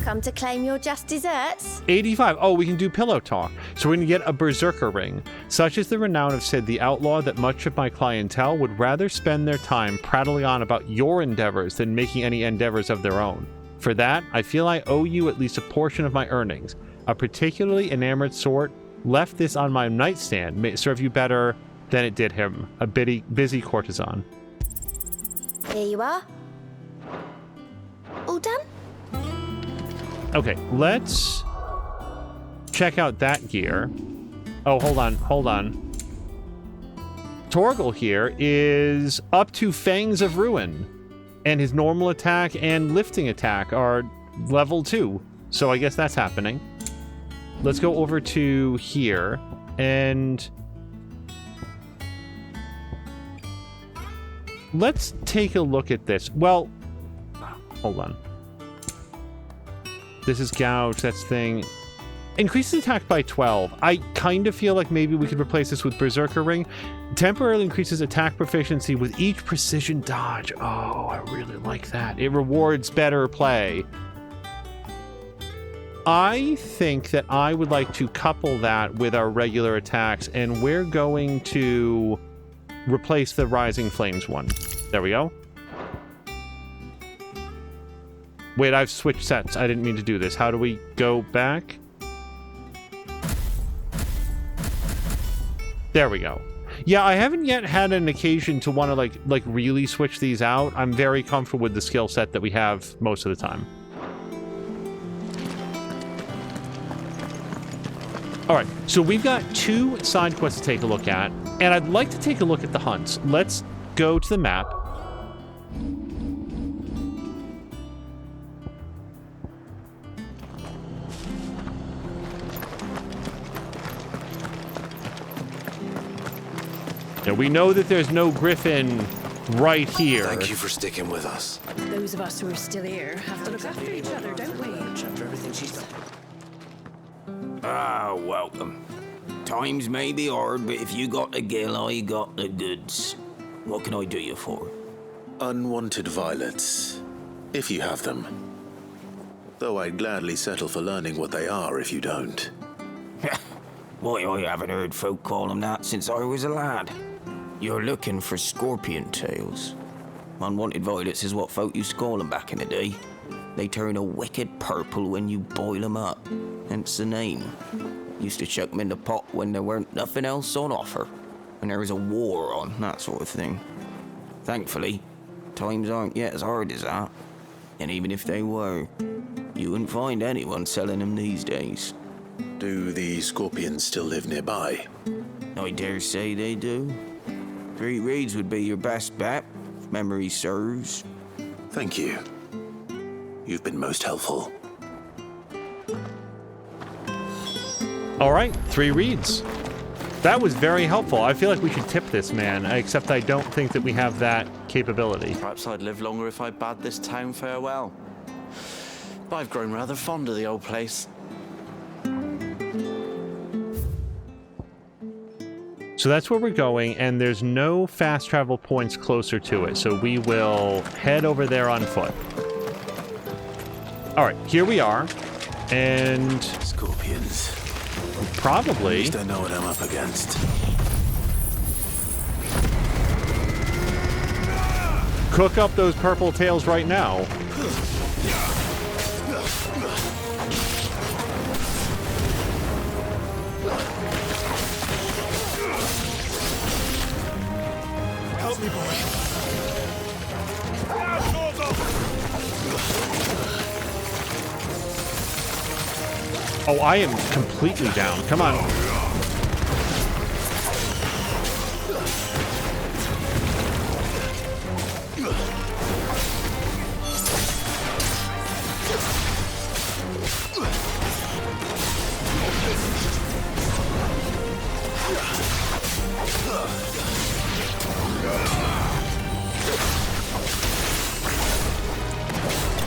Come to claim your just desserts? 85. Oh, we can do pillow talk. So we're going to get a berserker ring. Such is the renown of Sid the Outlaw that much of my clientele would rather spend their time prattling on about your endeavors than making any endeavors of their own. For that, I feel I owe you at least a portion of my earnings. A particularly enamored sort left this on my nightstand may serve you better than it did him, a busy courtesan. Here you are. All done? Okay, let's check out that gear. Oh, hold on. Torgal here is up to Fangs of Ruin, and his normal attack and lifting attack are level 2, so I guess that's happening. Let's go over to here, and let's take a look at this. Well, hold on. This is gouge, that's thing. Increases attack by 12. I kind of feel like maybe we could replace this with Berserker Ring. Temporarily increases attack proficiency with each precision dodge. Oh, I really like that. It rewards better play. I think that I would like to couple that with our regular attacks, and we're going to replace the Rising Flames one. There we go. Wait, I've switched sets. I didn't mean to do this. How do we go back? There we go. Yeah, I haven't yet had an occasion to want to like really switch these out. I'm very comfortable with the skill set that we have most of the time. All right, so we've got 2 side quests to take a look at, and I'd like to take a look at the hunts. Let's go to the map. Now, we know that there's no griffin right here. Thank you for sticking with us. Those of us who are still here have to look after each other, don't we? After everything she's done. Ah, welcome. Times may be hard, but if you got the gill, I got the goods. What can I do you for? Unwanted violets, if you have them. Though I'd gladly settle for learning what they are if you don't. Why, I haven't heard folk call them that since I was a lad. You're looking for scorpion tails. Unwanted violets is what folk used to call them back in the day. They turn a wicked purple when you boil them up, hence the name. Used to chuck them in the pot when there weren't nothing else on offer, when there was a war on, that sort of thing. Thankfully, times aren't yet as hard as that. And even if they were, you wouldn't find anyone selling them these days. Do the scorpions still live nearby? I dare say they do. 3 reeds would be your best bet, if memory serves. Thank you. You've been most helpful. All right, 3 reads. That was very helpful. I feel like we should tip this man, except I don't think that we have that capability. Perhaps I'd live longer if I bade this town farewell. But I've grown rather fond of the old place. So that's where we're going, and there's no fast travel points closer to it, so we will head over there on foot. All right, here we are, and... Scorpions. Probably. At least I know what I'm up against. Cook up those purple tails right now. Help me, boy. Oh, I am completely down. Come on.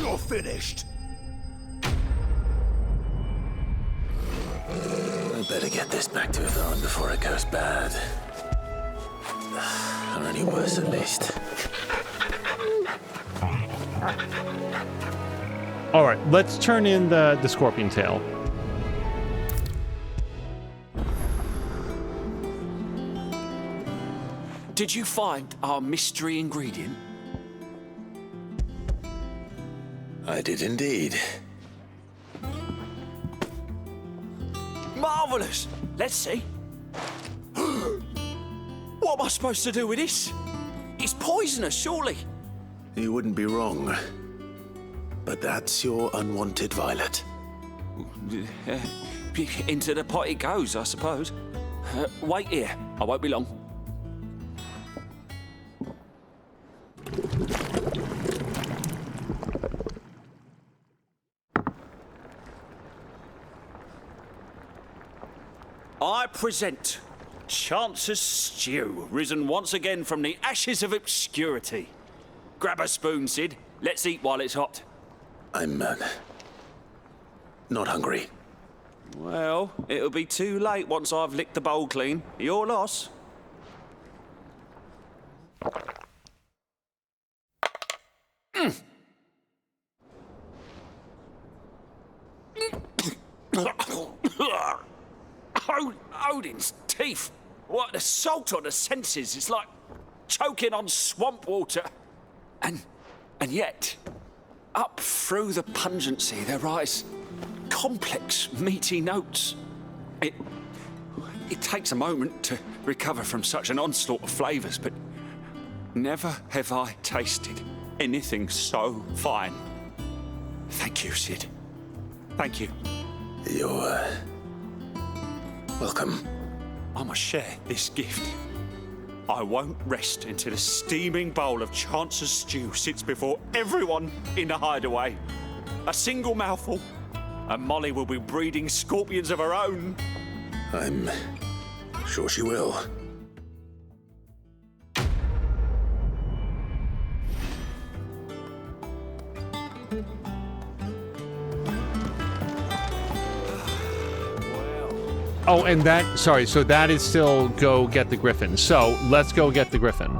You're finished. I better get this back to Yvonne before it goes bad. Or any worse, at least. All right, let's turn in the scorpion tail. Did you find our mystery ingredient? I did indeed. Marvellous! Let's see. What am I supposed to do with this? It's poisonous, surely. You wouldn't be wrong. But that's your unwanted violet. Into the pot it goes, I suppose. Wait here. I won't be long. I present Chance's Stew, risen once again from the ashes of obscurity. Grab a spoon, Sid. Let's eat while it's hot. I'm not hungry. Well, it'll be too late once I've licked the bowl clean. Your loss. Odin's teeth. What the salt on the senses. It's like choking on swamp water. And yet, up through the pungency, there rise complex, meaty notes. It takes a moment to recover from such an onslaught of flavors, but never have I tasted anything so fine. Thank you, Sid. Thank you. You're welcome. I must share this gift. I won't rest until a steaming bowl of Chance's stew sits before everyone in the hideaway. A single mouthful, and Molly will be breeding scorpions of her own. I'm sure she will. Oh, and that... Sorry, so that is still go get the griffin. So, let's go get the griffin.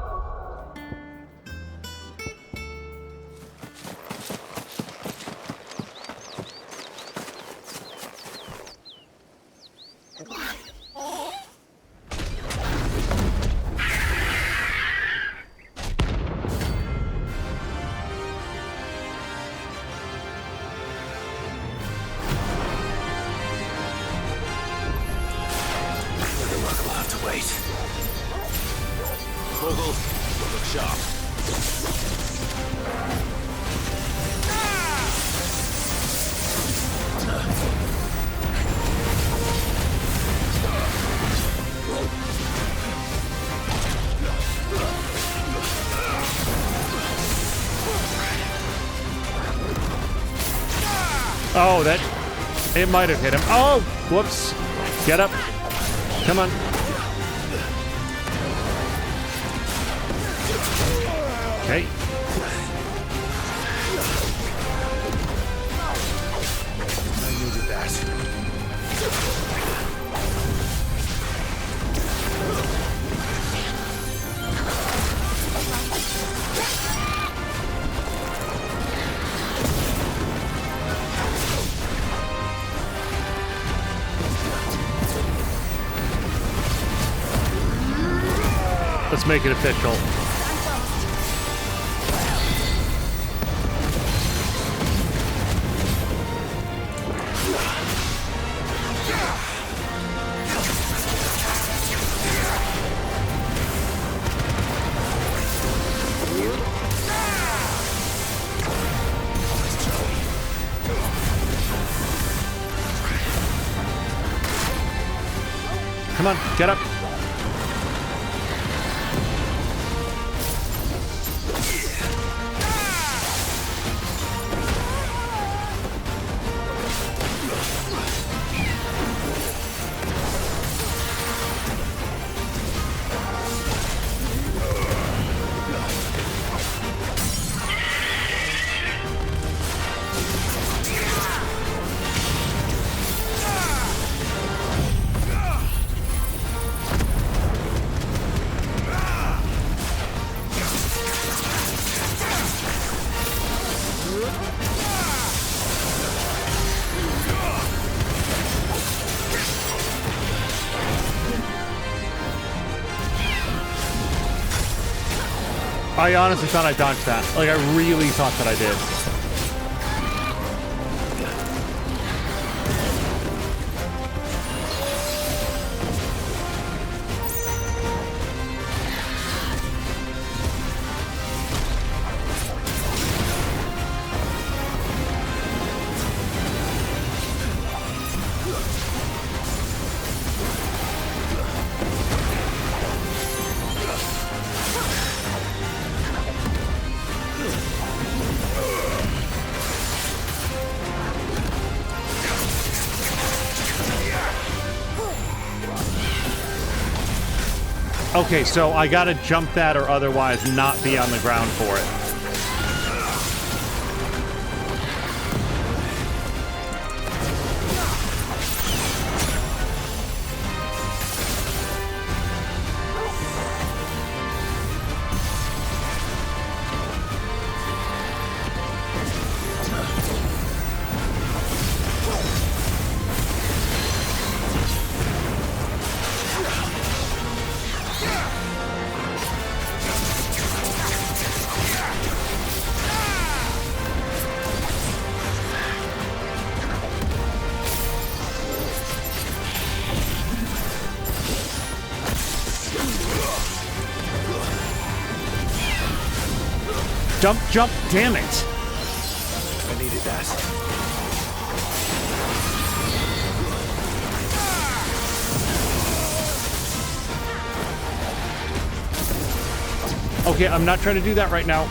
Oh, that... It might have hit him. Oh! Whoops. Get up. Come on. Okay. I needed that. Let's make it official. Come on, get up. I honestly thought I dodged that. Like, I really thought that I did. Okay, so I gotta jump that or otherwise not be on the ground for it. Jump, damn it! I needed that. Okay, I'm not trying to do that right now.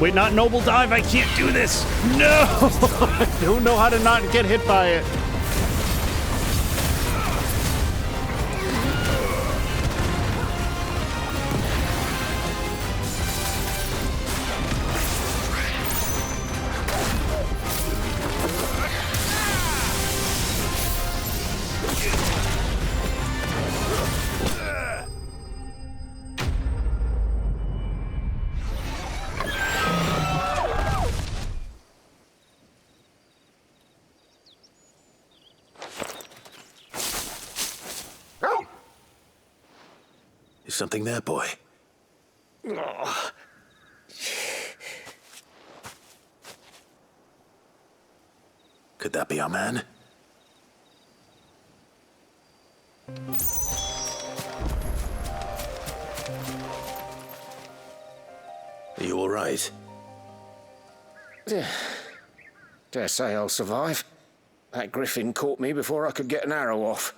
Wait, not noble dive. I can't do this. No! I don't know how to not get hit by it. Is something there, boy? Oh. Could that be our man? Are you all right? Dare say I'll survive. That griffin caught me before I could get an arrow off.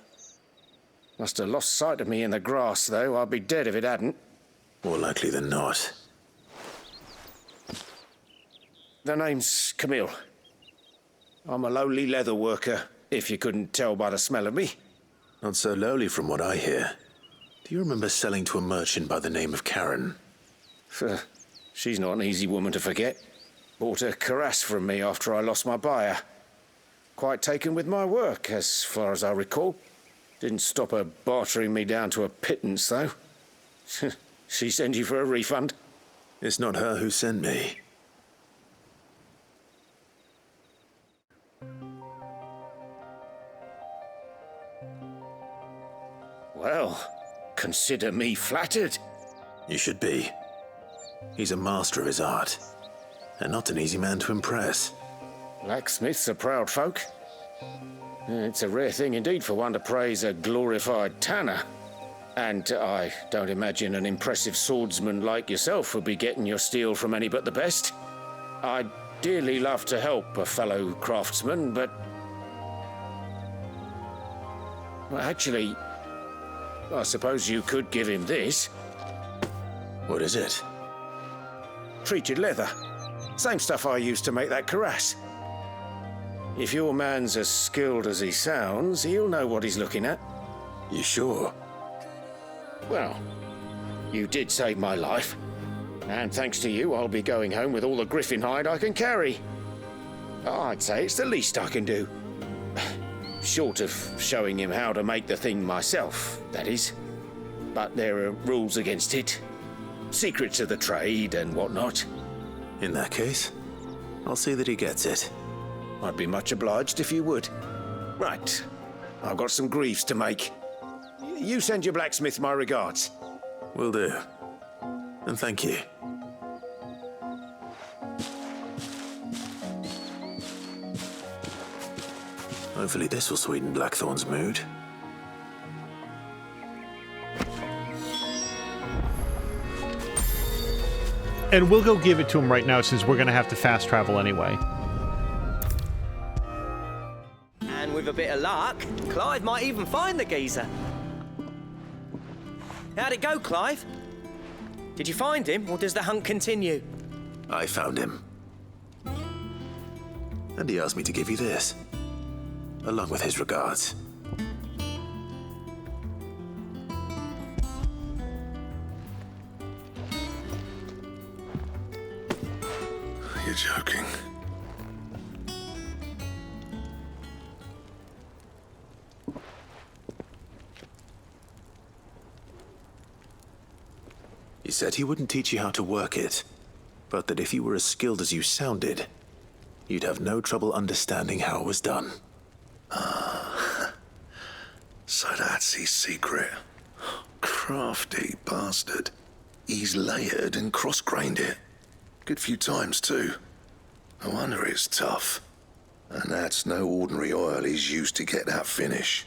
Must have lost sight of me in the grass, though. I'd be dead if it hadn't. More likely than not. The name's Camille. I'm a lowly leather worker, if you couldn't tell by the smell of me. Not so lowly from what I hear. Do you remember selling to a merchant by the name of Karen? She's not an easy woman to forget. Bought a cuirass from me after I lost my buyer. Quite taken with my work, as far as I recall. Didn't stop her bartering me down to a pittance, though. She sent you for a refund? It's not her who sent me. Well, consider me flattered. You should be. He's a master of his art, and not an easy man to impress. Blacksmiths are proud folk. It's a rare thing indeed for one to praise a glorified tanner. And I don't imagine an impressive swordsman like yourself would be getting your steel from any but the best. I'd dearly love to help a fellow craftsman, but... well, actually, I suppose you could give him this. What is it? Treated leather. Same stuff I used to make that cuirass. If your man's as skilled as he sounds, he'll know what he's looking at. You sure? Well, you did save my life. And thanks to you, I'll be going home with all the griffin hide I can carry. I'd say it's the least I can do. Short of showing him how to make the thing myself, that is. But there are rules against it. Secrets of the trade and whatnot. In that case, I'll see that he gets it. I'd be much obliged if you would. Right. I've got some greaves to make. You send your blacksmith my regards. Will do. And thank you. Hopefully this will sweeten Blackthorn's mood. And we'll go give it to him right now since we're going to have to fast travel anyway. And with a bit of luck, Clive might even find the geezer. How'd it go, Clive? Did you find him, or does the hunt continue? I found him. And he asked me to give you this, along with his regards. You're joking. He said he wouldn't teach you how to work it, but that if you were as skilled as you sounded, you'd have no trouble understanding how it was done. So that's his secret. Crafty bastard. He's layered and cross-grained it. Good few times, too. No wonder it's tough. And that's no ordinary oil he's used to get that finish.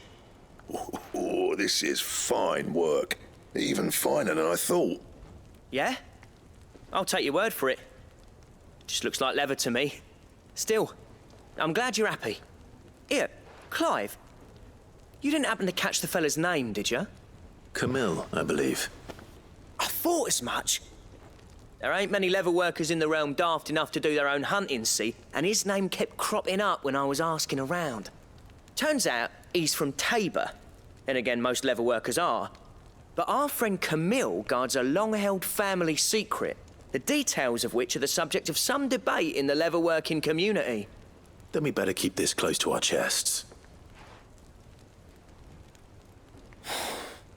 Oh, this is fine work. Even finer than I thought. Yeah? I'll take your word for it. Just looks like leather to me. Still, I'm glad you're happy. Here, Clive. You didn't happen to catch the fella's name, did you? Camille, I believe. I thought as much. There ain't many leather workers in the realm daft enough to do their own hunting, see? And his name kept cropping up when I was asking around. Turns out he's from Tabor. And again, most leather workers are. But our friend Camille guards a long-held family secret, the details of which are the subject of some debate in the leather-working community. Then we better keep this close to our chests.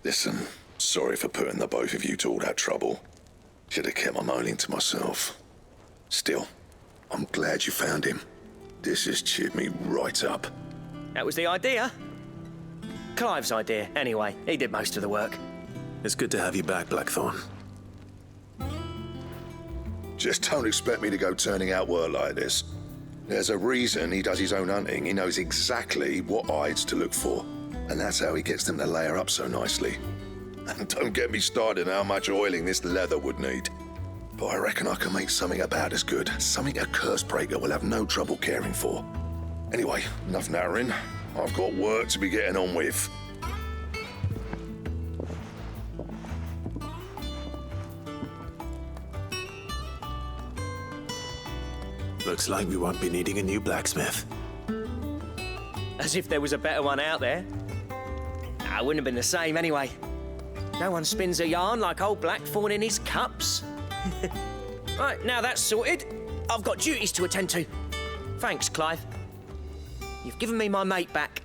Listen, sorry for putting the both of you to all that trouble. Should have kept my moaning to myself. Still, I'm glad you found him. This has cheered me right up. That was the idea. Clive's idea, anyway. He did most of the work. It's good to have you back, Blackthorn. Just don't expect me to go turning out work like this. There's a reason he does his own hunting. He knows exactly what hides to look for. And that's how he gets them to layer up so nicely. And don't get me started on how much oiling this leather would need. But I reckon I can make something about as good. Something a Cursebreaker will have no trouble caring for. Anyway, enough nattering. I've got work to be getting on with. Looks like we won't be needing a new blacksmith. As if there was a better one out there. Nah, it wouldn't have been the same anyway. No one spins a yarn like old Blackthorn in his cups. Right, now that's sorted, I've got duties to attend to. Thanks, Clive. You've given me my mate back.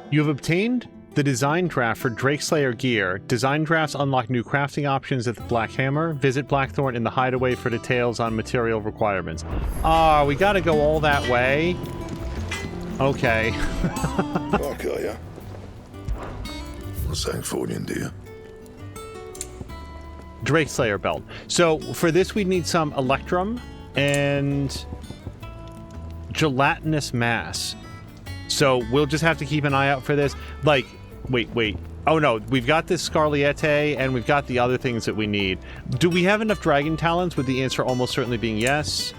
You have obtained the design draft for Drakeslayer gear. Design drafts unlock new crafting options at the Black Hammer. Visit Blackthorn in the Hideaway for details on material requirements. Ah, we gotta go all that way? Okay. Okay, yeah. What's that for you, dear? Drakeslayer belt. So for this we'd need some electrum and gelatinous mass. So we'll just have to keep an eye out for this. Like, wait. Oh no, we've got this Scarliette and we've got the other things that we need. Do we have enough dragon talons, with the answer almost certainly being yes?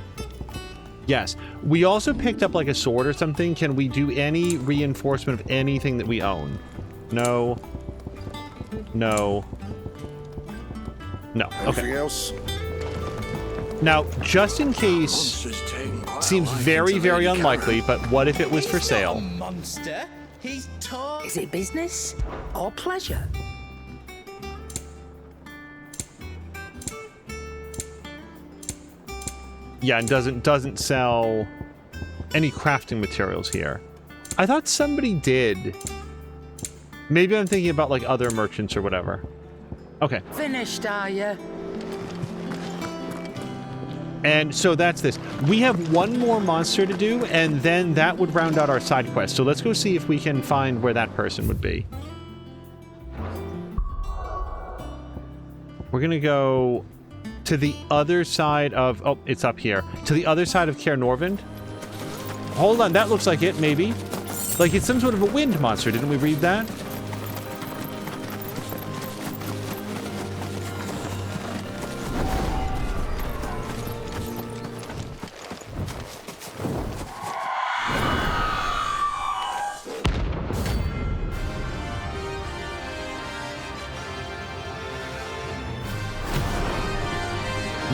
Yes. We also picked up like a sword or something. Can we do any reinforcement of anything that we own? No. No. No. Okay. Anything else? Now, just in case, seems very, very unlikely, but what if it was for sale? Monster. He's tall. Is it business or pleasure? Yeah, and doesn't sell any crafting materials here. I thought somebody did. Maybe I'm thinking about like other merchants or whatever. Okay. Finished, are you? And so that's this. We have one more monster to do, and then that would round out our side quest. So let's go see if we can find where that person would be. We're gonna go to the other side of... Oh, it's up here. To the other side of Caer Norvund. Hold on, that looks like it, maybe. Like it's some sort of a wind monster. Didn't we read that?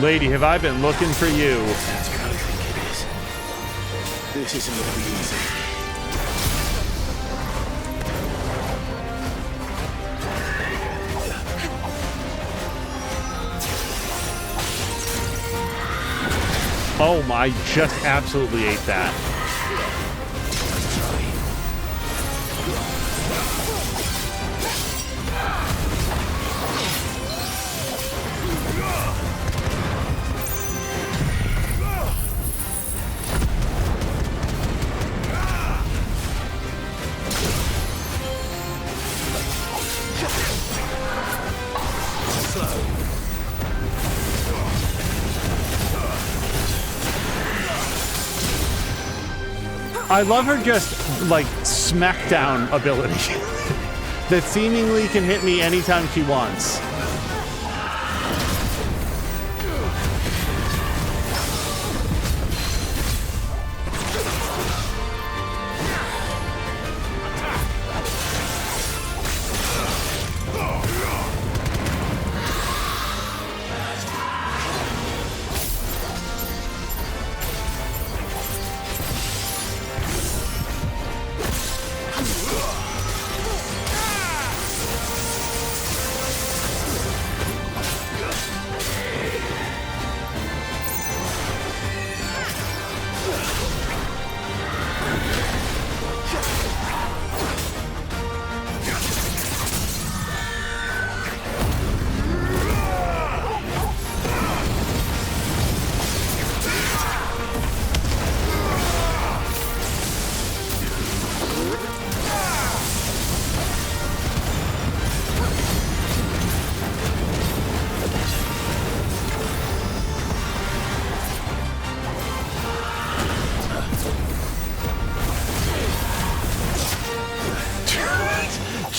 Lady, have I been looking for you? That's what I think it is. This isn't gonna be easy. Oh my, just absolutely ate that. I love her just, like, smackdown ability that seemingly can hit me anytime she wants.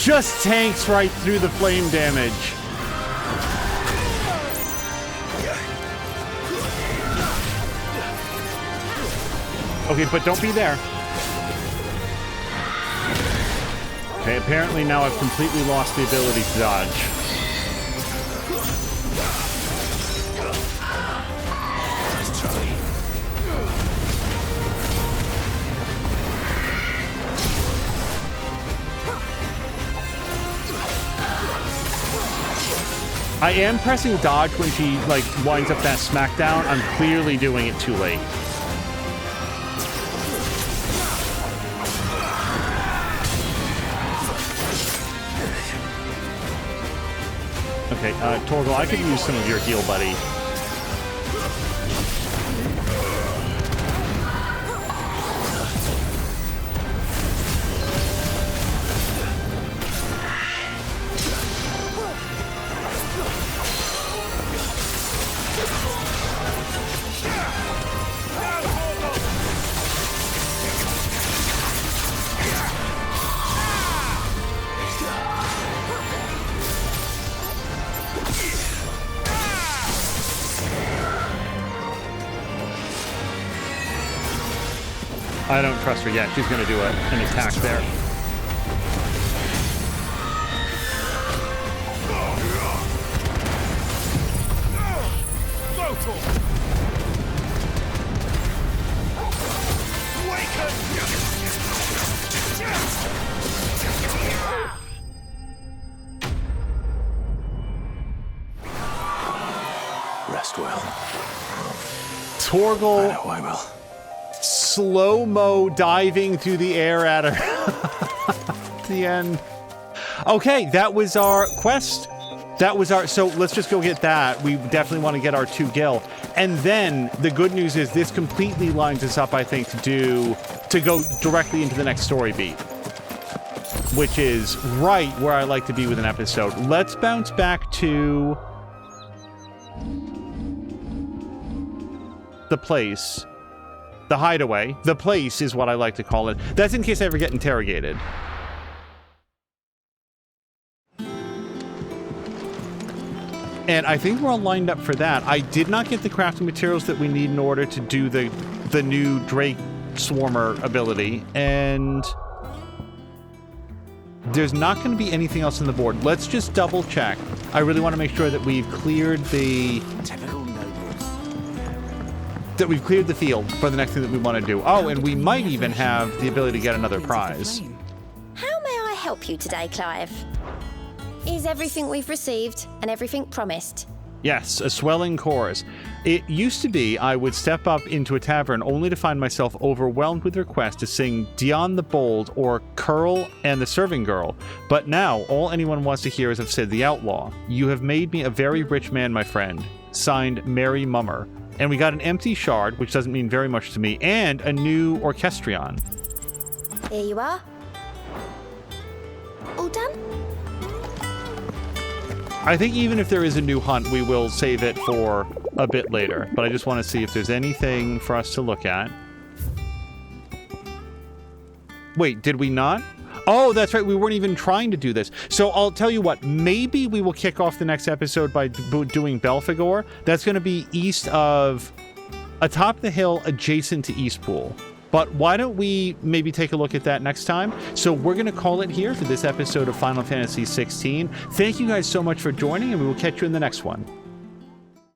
just tanks right through the flame damage. Okay, but don't be there. Okay, apparently now I've completely lost the ability to dodge. I am pressing dodge when she, like, winds up that smackdown. I'm clearly doing it too late. Okay, Torgal, I could use some of your heal, buddy. I don't trust her yet. She's going to do an attack there. Rest well. Torgal. I know I will. Slow-mo diving through the air at her. At the end. Okay, that was our quest. That was our... So let's just go get that. We definitely want to get our 2 gil. And then the good news is this completely lines us up, I think, to go directly into the next story beat, which is right where I like to be with an episode. Let's bounce back to the place. The Hideaway. The place is what I like to call it. That's in case I ever get interrogated. And I think we're all lined up for that. I did not get the crafting materials that we need in order to do the new Drake Swarmer ability. And there's not going to be anything else on the board. Let's just double check. I really want to make sure that we've cleared the... that we've cleared the field for the next thing that we want to do. Oh, and we might even have the ability to get another prize. How may I help you today, Clive? Is everything we've received and everything promised? Yes, a swelling chorus. It used to be I would step up into a tavern only to find myself overwhelmed with requests to sing Dion the Bold or Curl and the Serving Girl. But now, all anyone wants to hear is of Sid the Outlaw. You have made me a very rich man, my friend. Signed, Mary Mummer. And we got an empty shard, which doesn't mean very much to me, and a new orchestrion. Here you are. All done? I think even if there is a new hunt, we will save it for a bit later. But I just want to see if there's anything for us to look at. Wait, did we not? Oh, that's right. We weren't even trying to do this. So I'll tell you what, maybe we will kick off the next episode by doing Belphegor. That's going to be east of, atop the hill adjacent to Eastpool. But why don't we maybe take a look at that next time? So we're going to call it here for this episode of Final Fantasy XVI. Thank you guys so much for joining, and we will catch you in the next one.